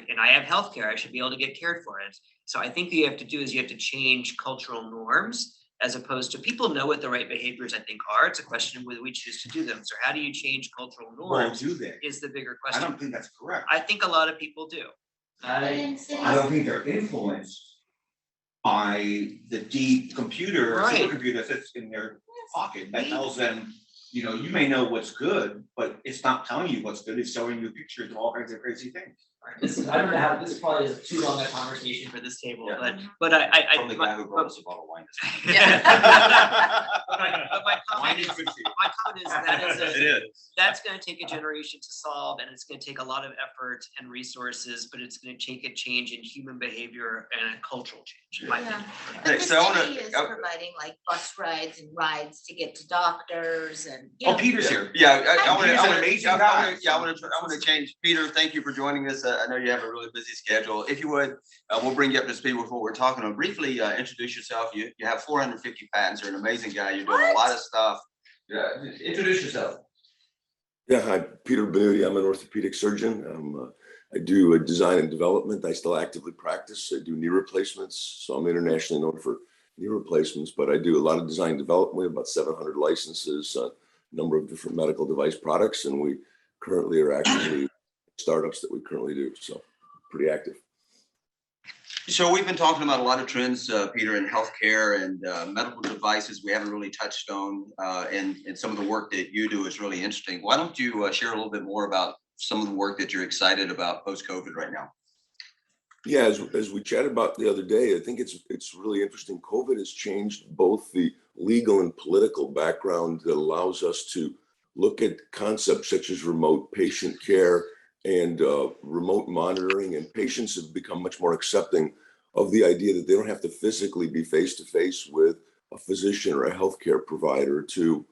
And I have healthcare, I should be able to get cared for it. So I think what you have to do is you have to change cultural norms, as opposed to people know what the right behaviors I think are. It's a question of whether we choose to do them. So how do you change cultural norms? Do they? Is the bigger I question. don't think that's correct. I think a lot of people do. I don't think they're influenced by the deep computer, Right. supercomputer that sits in their pocket that tells them, you may know what's good, but it's not telling you what's good. It's showing you pictures of all kinds of crazy things. I don't know how this probably is too long a conversation for this table, Yeah. but I From the guy who brought us a bottle of wine. But my comment is that's going to take a generation to solve, and it's going to take a lot of effort and resources, but it's going to take a change in human behavior and a cultural change, in my opinion. But the So I wanna- city is providing like bus rides and rides to get to doctors and. Peter's here. Yeah, I Peter's an amazing guy. I want to change. Peter, thank you for joining us. I know you have a really busy schedule. If you would, we'll bring you up to speed with what we're talking about. Briefly, introduce yourself. You have 450 patents. You're an amazing guy. You're doing a lot of stuff. Yeah, introduce yourself. Yeah, hi, Peter Bonutti. I'm an orthopedic surgeon. I do design and development. I still actively practice. I do knee replacements, so I'm internationally known for knee replacements, but I do a lot of design and development. We have about 700 licenses, a number of different medical device products, and we currently are actively startups that we currently do, so pretty active. So we've been talking about a lot of trends, Peter, in healthcare and medical devices. We haven't really touched on, and some of the work that you do is really interesting. Why don't you share a little bit more about some of the work that you're excited about post-COVID right now? Yeah, as we chatted about the other day, I think it's really interesting. COVID has changed both the legal and political background that allows us to look at concepts such as remote patient care and remote monitoring, and patients have become much more accepting of the idea that they don't have to physically be face-to-face with a physician or a healthcare provider to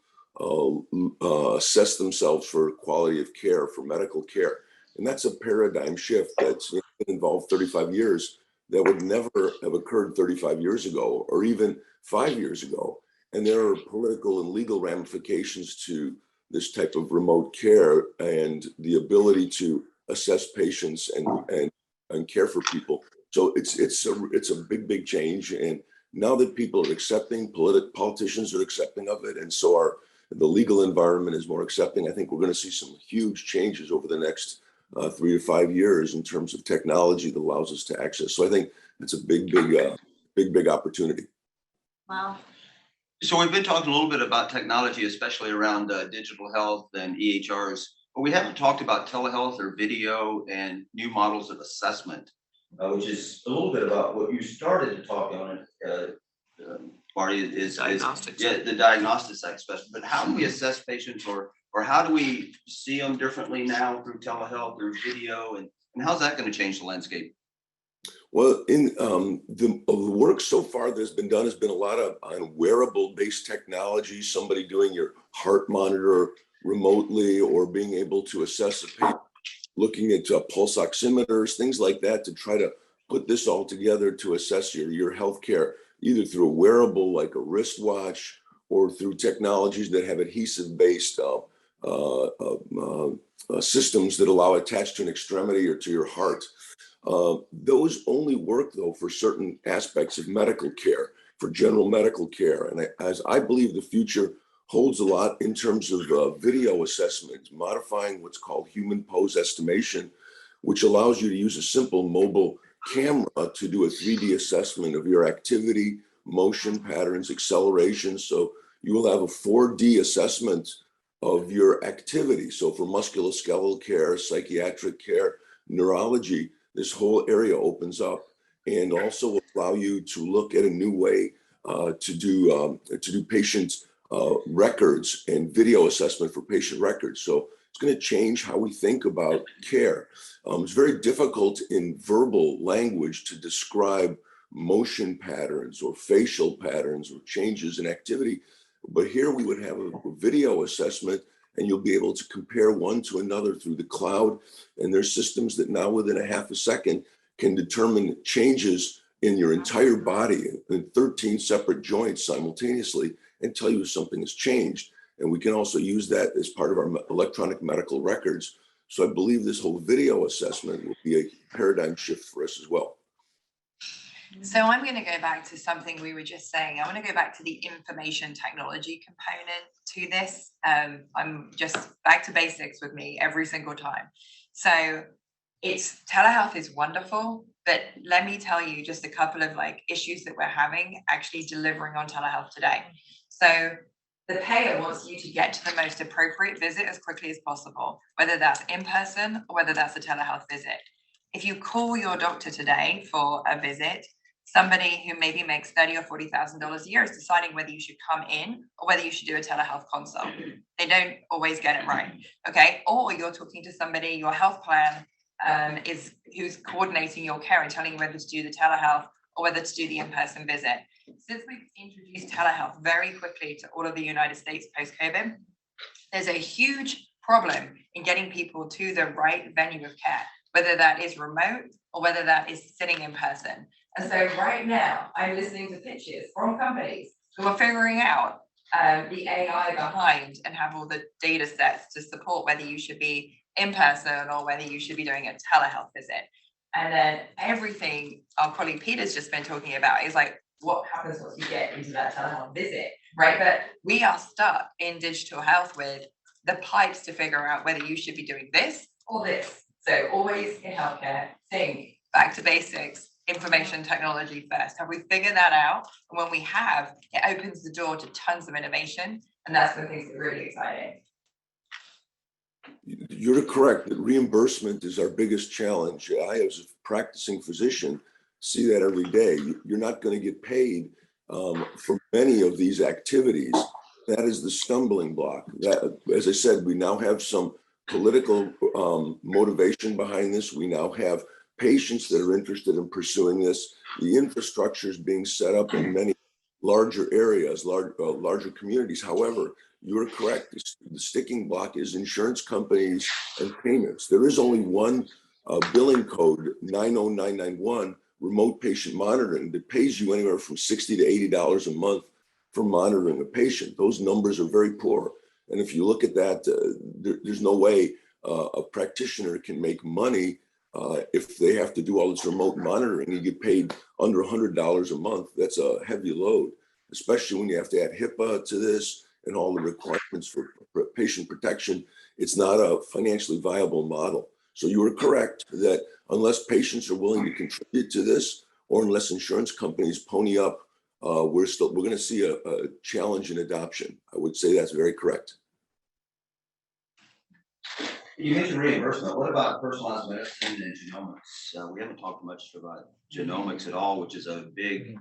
assess themselves for quality of care, for medical care. And that's a paradigm shift that's involved 35 years that would never have occurred 35 years ago or even 5 years ago. And there are political and legal ramifications to this type of remote care and the ability to assess patients and care for people. So it's a big change. And now that people are accepting, politicians are accepting of it, and so are the legal environment is more accepting. I think we're going to see some huge changes over the next 3 to 5 years in terms of technology that allows us to access. So I think it's a big opportunity. Wow. So we've been talking a little bit about technology, especially around digital health and EHRs, but we haven't talked about telehealth or video and new models of assessment, which is a little bit about what you started to talk on. Marty is Diagnostics. Yeah, the diagnostics aspect. But how do we assess patients, or how do we see them differently now through telehealth or video, and how's that going to change the landscape? Well, in the work so far that's been done has been a lot of on wearable-based technology, somebody doing your heart monitor remotely, or being able to assess a patient, looking at pulse oximeters, things like that, to try to put this all together to assess your healthcare, either through a wearable like a wristwatch, or through technologies that have adhesive-based systems that allow attached to an extremity or to your heart. Those only work though for certain aspects of medical care, for general medical care. And as I believe the future holds a lot in terms of video assessment, modifying what's called human pose estimation, which allows you to use a simple mobile camera to do a 3D assessment of your activity, motion patterns, acceleration. So you will have a 4D assessment of your activity. So for musculoskeletal care, psychiatric care, neurology, this whole area opens up, and also will allow you to look at a new way to do patient records and video assessment for patient records. So it's going to change how we think about care. It's very difficult in verbal language to describe motion patterns or facial patterns or changes in activity, but here we would have a video assessment, and you'll be able to compare one to another through the cloud. And there's systems that now within a half a second can determine changes in your entire body in 13 separate joints simultaneously and tell you if something has changed. And we can also use that as part of our electronic medical records. So I believe this whole video assessment will be a paradigm shift for us as well. So I'm going to go back to something we were just saying. I want to go back to the information technology component to this. I'm just back to basics with me every single time. So telehealth is wonderful, but let me tell you just a couple of issues that we're having actually delivering on telehealth today. So the payer wants you to get to the most appropriate visit as quickly as possible, whether that's in person or whether that's a telehealth visit. If you call your doctor today for a visit, somebody who maybe makes $30,000 or $40,000 a year is deciding whether you should come in or whether you should do a telehealth consult. They don't always get it right, okay? Or you're talking to somebody, your health plan who's coordinating your care and telling you whether to do the telehealth or whether to do the in-person visit. Since we've introduced telehealth very quickly to all of the United States post-COVID, there's a huge problem in getting people to the right venue of care, whether that is remote or whether that is sitting in person. And so right now, I'm listening to pitches from companies who are figuring out the AI behind and have all the data sets to support whether you should be in person or whether you should be doing a telehealth visit. And then everything our colleague Peter's just been talking about is what happens once you get into that telehealth visit, right? But we are stuck in digital health with the pipes to figure out whether you should be doing this or this. So always in healthcare, think back to basics, information technology first. Have we figured that out? And when we have, it opens the door to tons of innovation. And that's what makes it really exciting. You're correct that reimbursement is our biggest challenge. I, as a practicing physician, see that every day. You're not going to get paid for many of these activities. That is the stumbling block. That, as I said, we now have some political motivation behind this. We now have patients that are interested in pursuing this. The infrastructure is being set up in many larger areas, larger communities. However, you're correct. The sticking block is insurance companies and payments. There is only one billing code, 90991, remote patient monitoring, that pays you anywhere from $60 to $80 a month for monitoring a patient. Those numbers are very poor. And if you look at that, there's no way a practitioner can make money if they have to do all this remote monitoring. You get paid under $100 a month. That's a heavy load, especially when you have to add HIPAA to this and all the requirements for patient protection. It's not a financially viable model. So you are correct that unless patients are willing to contribute to this, or unless insurance companies pony up we're going to see a challenge in adoption. I would say that's very correct. You mentioned reimbursement. What about personalized medicine and genomics? We haven't talked much about genomics at all, which is a big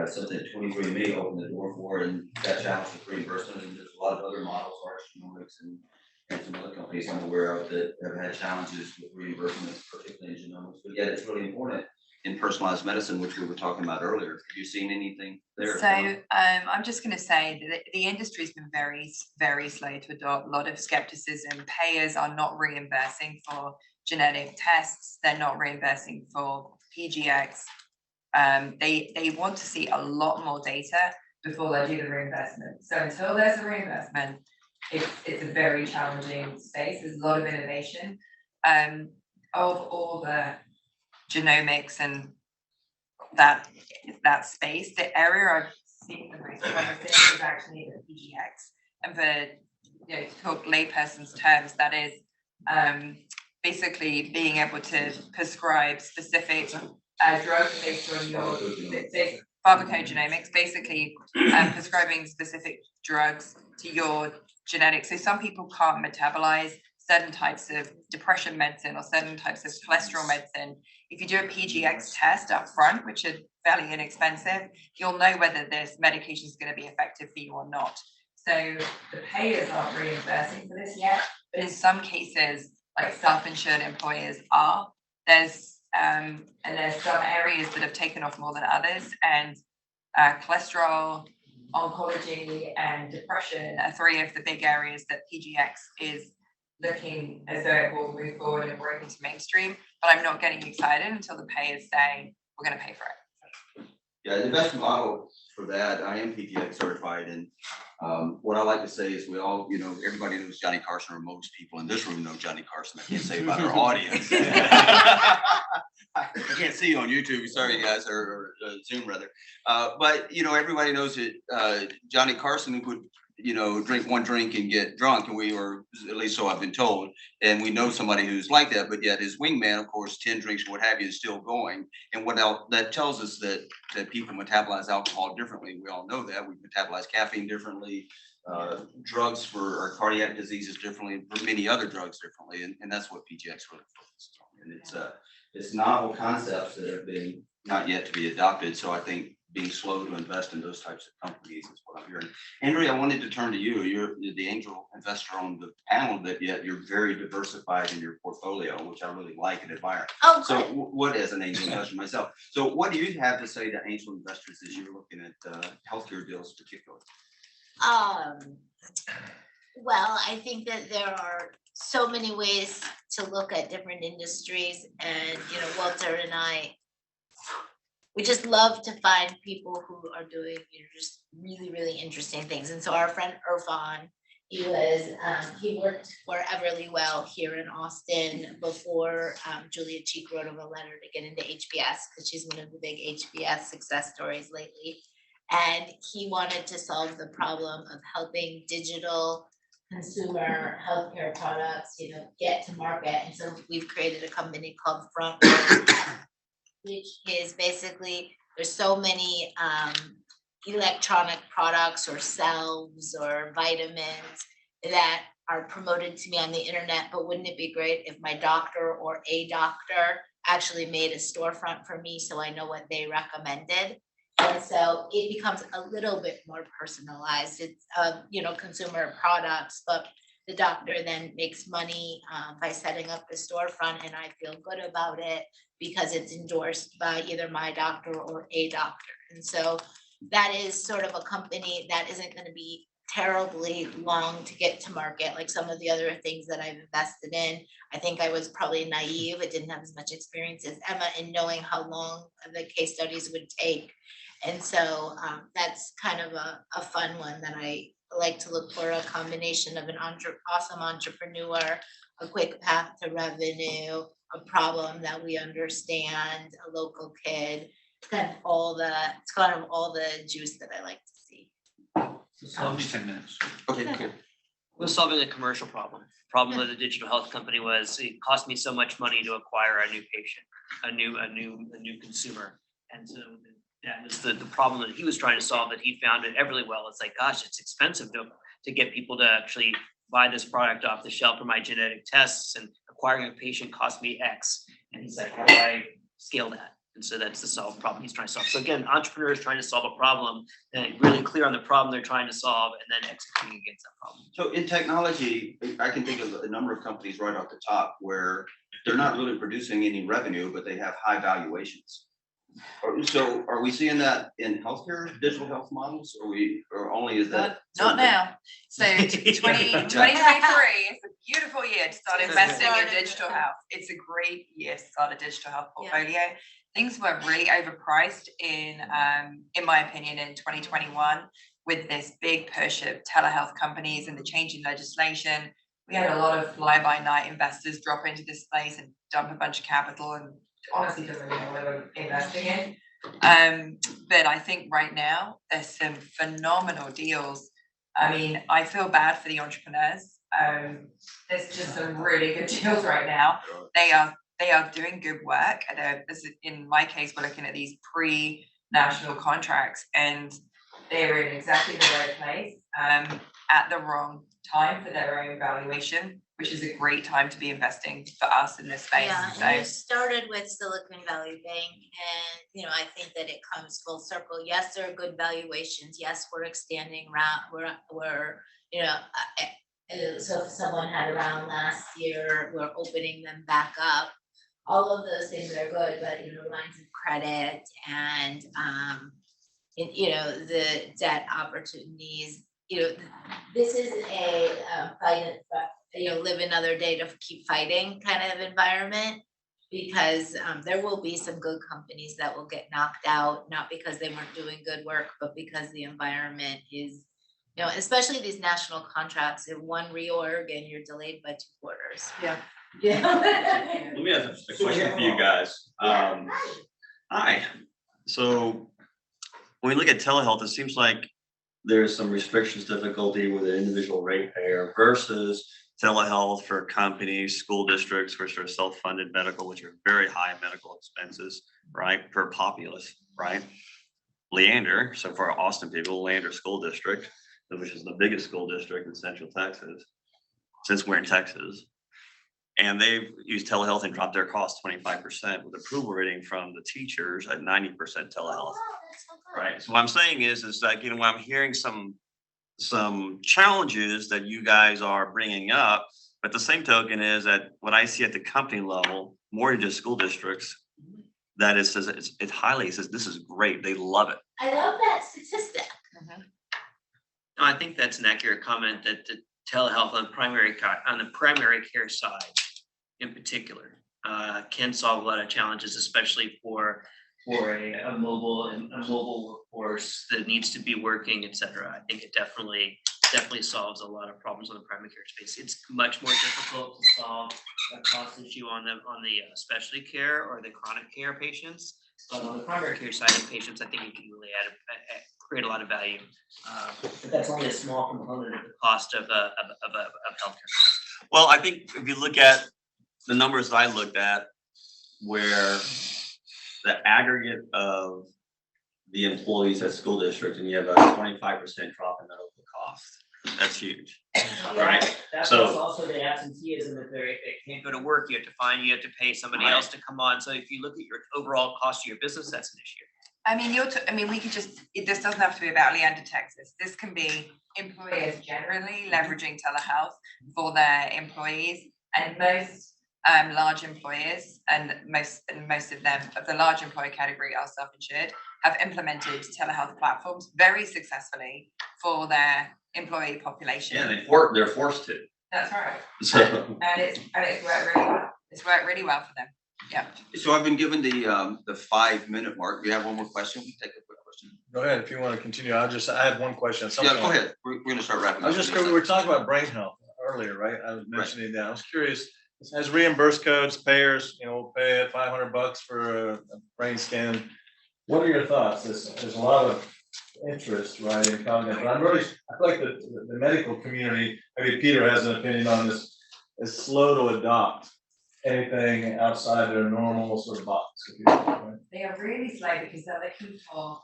something that 23andMe opened the door for, and that challenge with reimbursement. And there's a lot of other models, Arch Genomics, and some other companies I'm aware of that have had challenges with reimbursement, particularly in genomics. But yet, it's really important in personalized medicine, which we were talking about earlier. Have you seen anything there? So I'm just going to say that the industry's been very, very slow to adopt. A lot of skepticism. Payers are not reimbursing for genetic tests. They're not reimbursing for PGX. They want to see a lot more data before they do the reimbursement. So until there's a reimbursement, it's a very challenging space. There's a lot of innovation. Of all the genomics and that space, the area I've seen the most promising is actually the PGX. And for to talk layperson's terms, that is basically being able to prescribe specific drugs based on your pharmacogenomics, basically prescribing specific drugs to your genetics. So some people can't metabolize certain types of depression medicine or certain types of cholesterol medicine. If you do a PGX test up front, which is fairly inexpensive, you'll know whether this medication is going to be effective for you or not. So the payers aren't reimbursing for this yet, but in some cases, like self-insured employers are. There's some areas that have taken off more than others, and cholesterol, oncology, and depression are three of the big areas that PGX is looking as though it will move forward and break into mainstream. But I'm not getting excited until the payers say we're going to pay for it. Yeah, the best model for that, I am PGX certified, and what I like to say is we all, everybody knows Johnny Carson, or most people in this room know Johnny Carson. I can't say about our audience. I can't see you on YouTube, sorry guys, or Zoom rather. But everybody knows that Johnny Carson would drink one drink and get drunk, and or at least so I've been told, and we know somebody who's like that, but yet his wingman, of course, 10 drinks or what have you, is still going. And what else that tells us that people metabolize alcohol differently. We all know that. We metabolize caffeine differently, drugs for our cardiac diseases differently, and for many other drugs differently, and that's what PGX really focuses on. And it's novel concepts that have been not yet to be adopted. So I think being slow to invest in those types of companies is what I'm hearing. Andrea, I wanted to turn to you. You're the angel investor on the panel, but yet you're very diversified in your portfolio, which I really like and admire. Oh, so what, as an angel investor myself, so what do you have to say to angel investors as you're looking at healthcare deals particularly? Well, I think that there are so many ways to look at different industries, and Walter and I, we just love to find people who are doing just really, really interesting things. And so our friend IvyFON, he worked for Everlywell here in Austin before Julia Cheek wrote him a letter to get into HBS, because she's one of the big HBS success stories lately. And he wanted to solve the problem of helping digital consumer healthcare products, get to market. And so we've created a company called Front, which is basically, there's so many electronic products or salves or vitamins that are promoted to me on the internet, but wouldn't it be great if my doctor or a doctor actually made a storefront for me so I know what they recommended? And so it becomes a little bit more personalized. It's consumer products, but the doctor then makes money by setting up the storefront, and I feel good about it because it's endorsed by either my doctor or a doctor. And so that is sort of a company that isn't going to be terribly long to get to market, like some of the other things that I've invested in. I think I was probably naive. I didn't have as much experience as Emma in knowing how long the case studies would take. And so that's kind of a fun one that I like to look for, a combination of an awesome entrepreneur, a quick path to revenue, a problem that we understand, a local kid. It's kind of all the juice that I like to see. Only 10 minutes. Okay, cool. We're solving a commercial problem. Problem with the digital health company was it cost me so much money to acquire a new patient, a new consumer. And so the Yeah, it's the problem that he was trying to solve that he found it really well. It's like, gosh, it's expensive to get people to actually buy this product off the shelf for my genetic tests, and acquiring a patient cost me X. And he's like, how do I scale that? And so that's the problem he's trying to solve. So again, entrepreneurs trying to solve a problem, and really clear on the problem they're trying to solve, and then executing against that problem. So in technology, I can think of a number of companies right off the top where they're not really producing any revenue, but they have high valuations. So are we seeing that in healthcare, digital health models, or only is that? Not now. So 2023 is a beautiful year to start investing in digital health. It's a great year to start a digital health portfolio. Things were really overpriced in my opinion, in 2021 with this big push of telehealth companies and the change in legislation. We had a lot of fly-by-night investors drop into this space and dump a bunch of capital, and honestly doesn't really know what they're investing in. But I think right now there's some phenomenal deals. I mean, I feel bad for the entrepreneurs. There's just some really good deals right now. They are doing good work. In my case, we're looking at these pre-national contracts, and they're in exactly the right place at the wrong time for their own valuation, which is a great time to be investing for us in this space. Yeah, So, and you started with Silicon Valley Bank, and I think that it comes full circle. Yes, there are good valuations. Yes, we're extending around. We're so if someone had around last year, we're opening them back up. All of those things are good, but lines of credit and the debt opportunities. This is a fight, live another day to keep fighting kind of environment, because there will be some good companies that will get knocked out, not because they weren't doing good work, but because the environment is, especially these national contracts, if one reorg and you're delayed by 2 quarters. yeah. Let me ask a question for you guys. Hi. So when we look at telehealth, it seems like there's some restrictions, difficulty with an individual ratepayer versus telehealth for companies, school districts, which are self-funded medical, which are very high medical expenses, right, per populace, right? Leander, so for our Austin people, Leander School District, which is the biggest school district in Central Texas, since we're in Texas. And they've used telehealth and dropped their cost 25% with approval rating from the teachers at 90% telehealth. Right. So what I'm saying is like, when I'm hearing some challenges that you guys are bringing up, but the same token is that what I see at the company level, more than just school districts, that it says it highly says this is great. They love it. I love that statistic. No, I think that's an accurate comment that the telehealth on the primary care side in particular can solve a lot of challenges, especially for a mobile workforce that needs to be working, et cetera. I think it definitely solves a lot of problems on the primary care space. It's much more difficult to solve a cost issue on the specialty care or the chronic care patients, but on the primary care side of patients, I think it can really create a lot of value. But that's only a small component of the cost of healthcare. Well, I think if you look at the numbers I looked at, where the aggregate of the employees at school district, and you have a 25% drop in medical cost. That's huge, right? That's So also the absenteeism. If they can't go to work, you have to pay somebody else to come on. So if you look at your overall cost of your business, that's an issue. I mean, we could just, this doesn't have to be about Leander, Texas. This can be employers generally leveraging telehealth for their employees, and most large employers and most of them of the large employer category are self-insured, have implemented telehealth platforms very successfully for their employee population. yeah, they're forced to. That's right. So And it's worked really well. It's worked really well for them. Yeah. So I've been given the 5-minute mark. Do you have one more question? We can take a quick question. Go ahead, if you want to continue. I had one question. Yeah, go ahead. We're gonna start wrapping up. We were talking about brain health earlier, right? I was mentioning that. I was curious, as reimbursed codes, payers, we'll pay $500 for a brain scan. What are your thoughts? There's a lot of interest, right, in cognitive, but I feel like the medical community, maybe Peter has an opinion on this, is slow to adopt anything outside their normal sort of box. If you know, right? they are really slow because they're looking for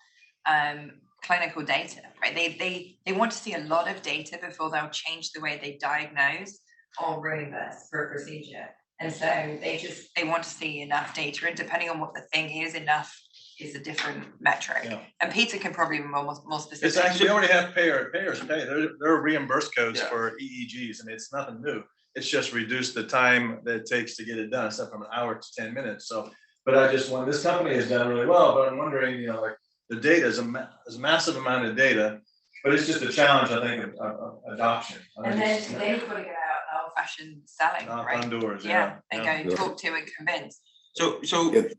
clinical data, right? They want to see a lot of data before they'll change the way they diagnose or reimburse for a procedure. And so they want to see enough data, and depending on what the thing is, enough is a different metric. Yeah. And Peter can probably be more specific. It's actually, we already have payers pay, there are reimbursed codes Yeah. for EEGs, I mean, it's nothing new. It's just reduced the time that it takes to get it done, except from an hour to 10 minutes, so. But I just want, this company has done really well, but I'm wondering, you know, like, the data is a massive amount of data, but it's just a challenge, I think, of adoption. And then you've got to get out old-fashioned selling, right? On doors, Yeah, yeah. and go talk to and convince. So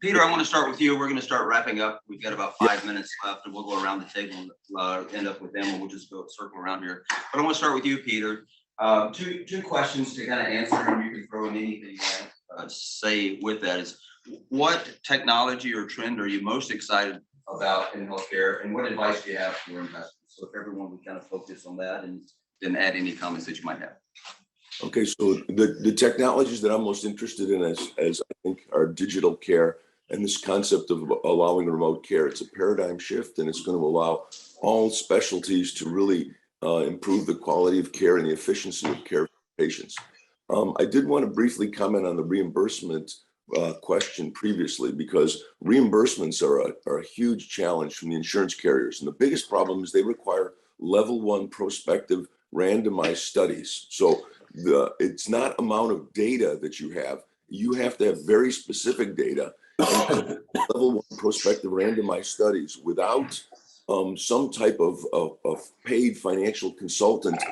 Peter, I want to start with you. We're going to start wrapping up. We've got about 5 minutes left, and we'll go around the table and end up with them, and we'll just go circle around here. But I want to start with you, Peter. Two questions to kind of answer, and you can throw in anything you want to say with that. Is what technology or trend are you most excited about in healthcare, and what advice do you have for investors? So if everyone would kind of focus on that, and then add any comments that you might have. Okay, so the technologies that I'm most interested in as I think are digital care and this concept of allowing remote care. It's a paradigm shift, and it's going to allow all specialties to really improve the quality of care and the efficiency of care for patients. I did want to briefly comment on the reimbursement question previously, because reimbursements are a huge challenge from the insurance carriers. And the biggest problem is they require level 1 prospective randomized studies. So it's not amount of data that you have to have very specific data. And level 1 prospective randomized studies without some type of paid financial consultant,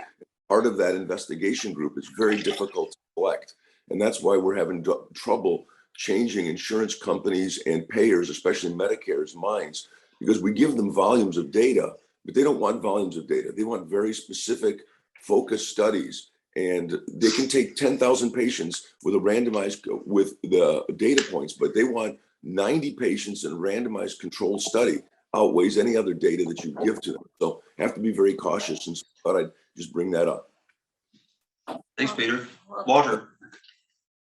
part of that investigation group, is very difficult to collect. And that's why we're having trouble changing insurance companies and payers, especially Medicare's minds, because we give them volumes of data, but they don't want volumes of data. They want very specific focused studies. And they can take 10,000 patients with the data points, but they want 90 patients in a randomized controlled study outweighs any other data that you give to them. So have to be very cautious, and so I thought I'd just bring that up. Thanks, Peter. Walter.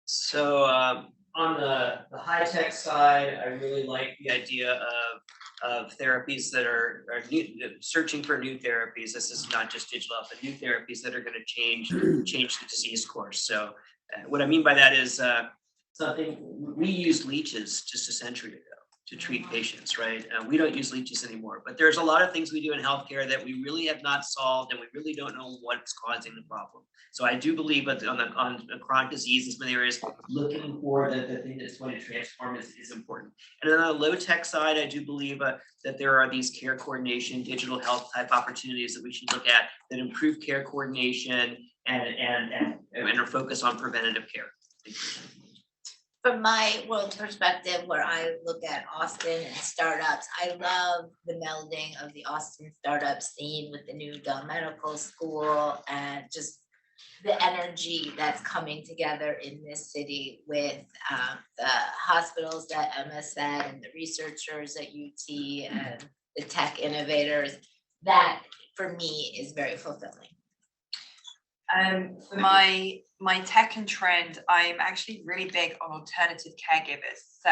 So on the high tech side, I really like the idea of therapies that are new, searching for new therapies. This is not just digital health, but new therapies that are going to change the disease course. So what I mean by that is something we used leeches just a century ago to treat patients, right? We don't use leeches anymore, but there's a lot of things we do in healthcare that we really have not solved, and we really don't know what's causing the problem. So I do believe that on chronic diseases, many areas, looking for the thing that's going to transform is important. And then on the low tech side, I do believe that there are these care coordination, digital health type opportunities that we should look at that improve care coordination and are focused on preventative care. From my world perspective, where I look at Austin and startups, I love the melding of the Austin startup scene with the new Dunn Medical School and just the energy that's coming together in this city with the hospitals that Emma said, and the researchers at UT and the tech innovators. That for me is very fulfilling. For my tech and trend, I'm actually really big on alternative caregivers. So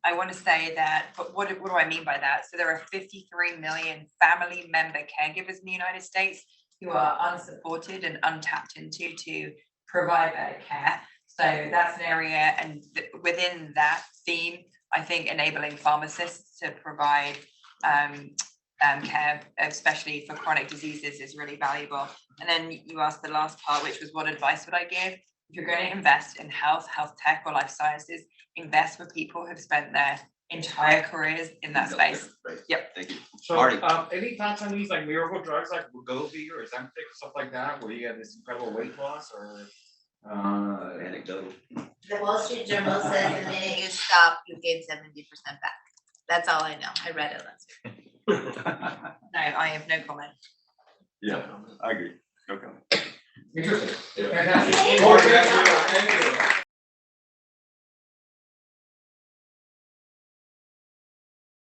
I want to say that, but what do I mean by that? So there are 53 million family member caregivers in the United States who are unsupported and untapped into to provide better care. So that's an area, and within that theme, I think enabling pharmacists to provide care, especially for chronic diseases, is really valuable. And then you asked the last part, which was what advice would I give? If you're going to invest in health tech, or life sciences, invest with people who've spent their entire careers in that space. Right. Yep. Thank you. So, Marty. any thoughts on these like miracle drugs like Wegovy or Ozempic, stuff like that, where you get this incredible weight loss, or Anecdotal. The Wall Street Journal says the minute you stop, you gain 70% back. That's all I know. I read it last week. No, I have no comment. Yeah, I agree. No comment. interesting. Fantastic. Thank you.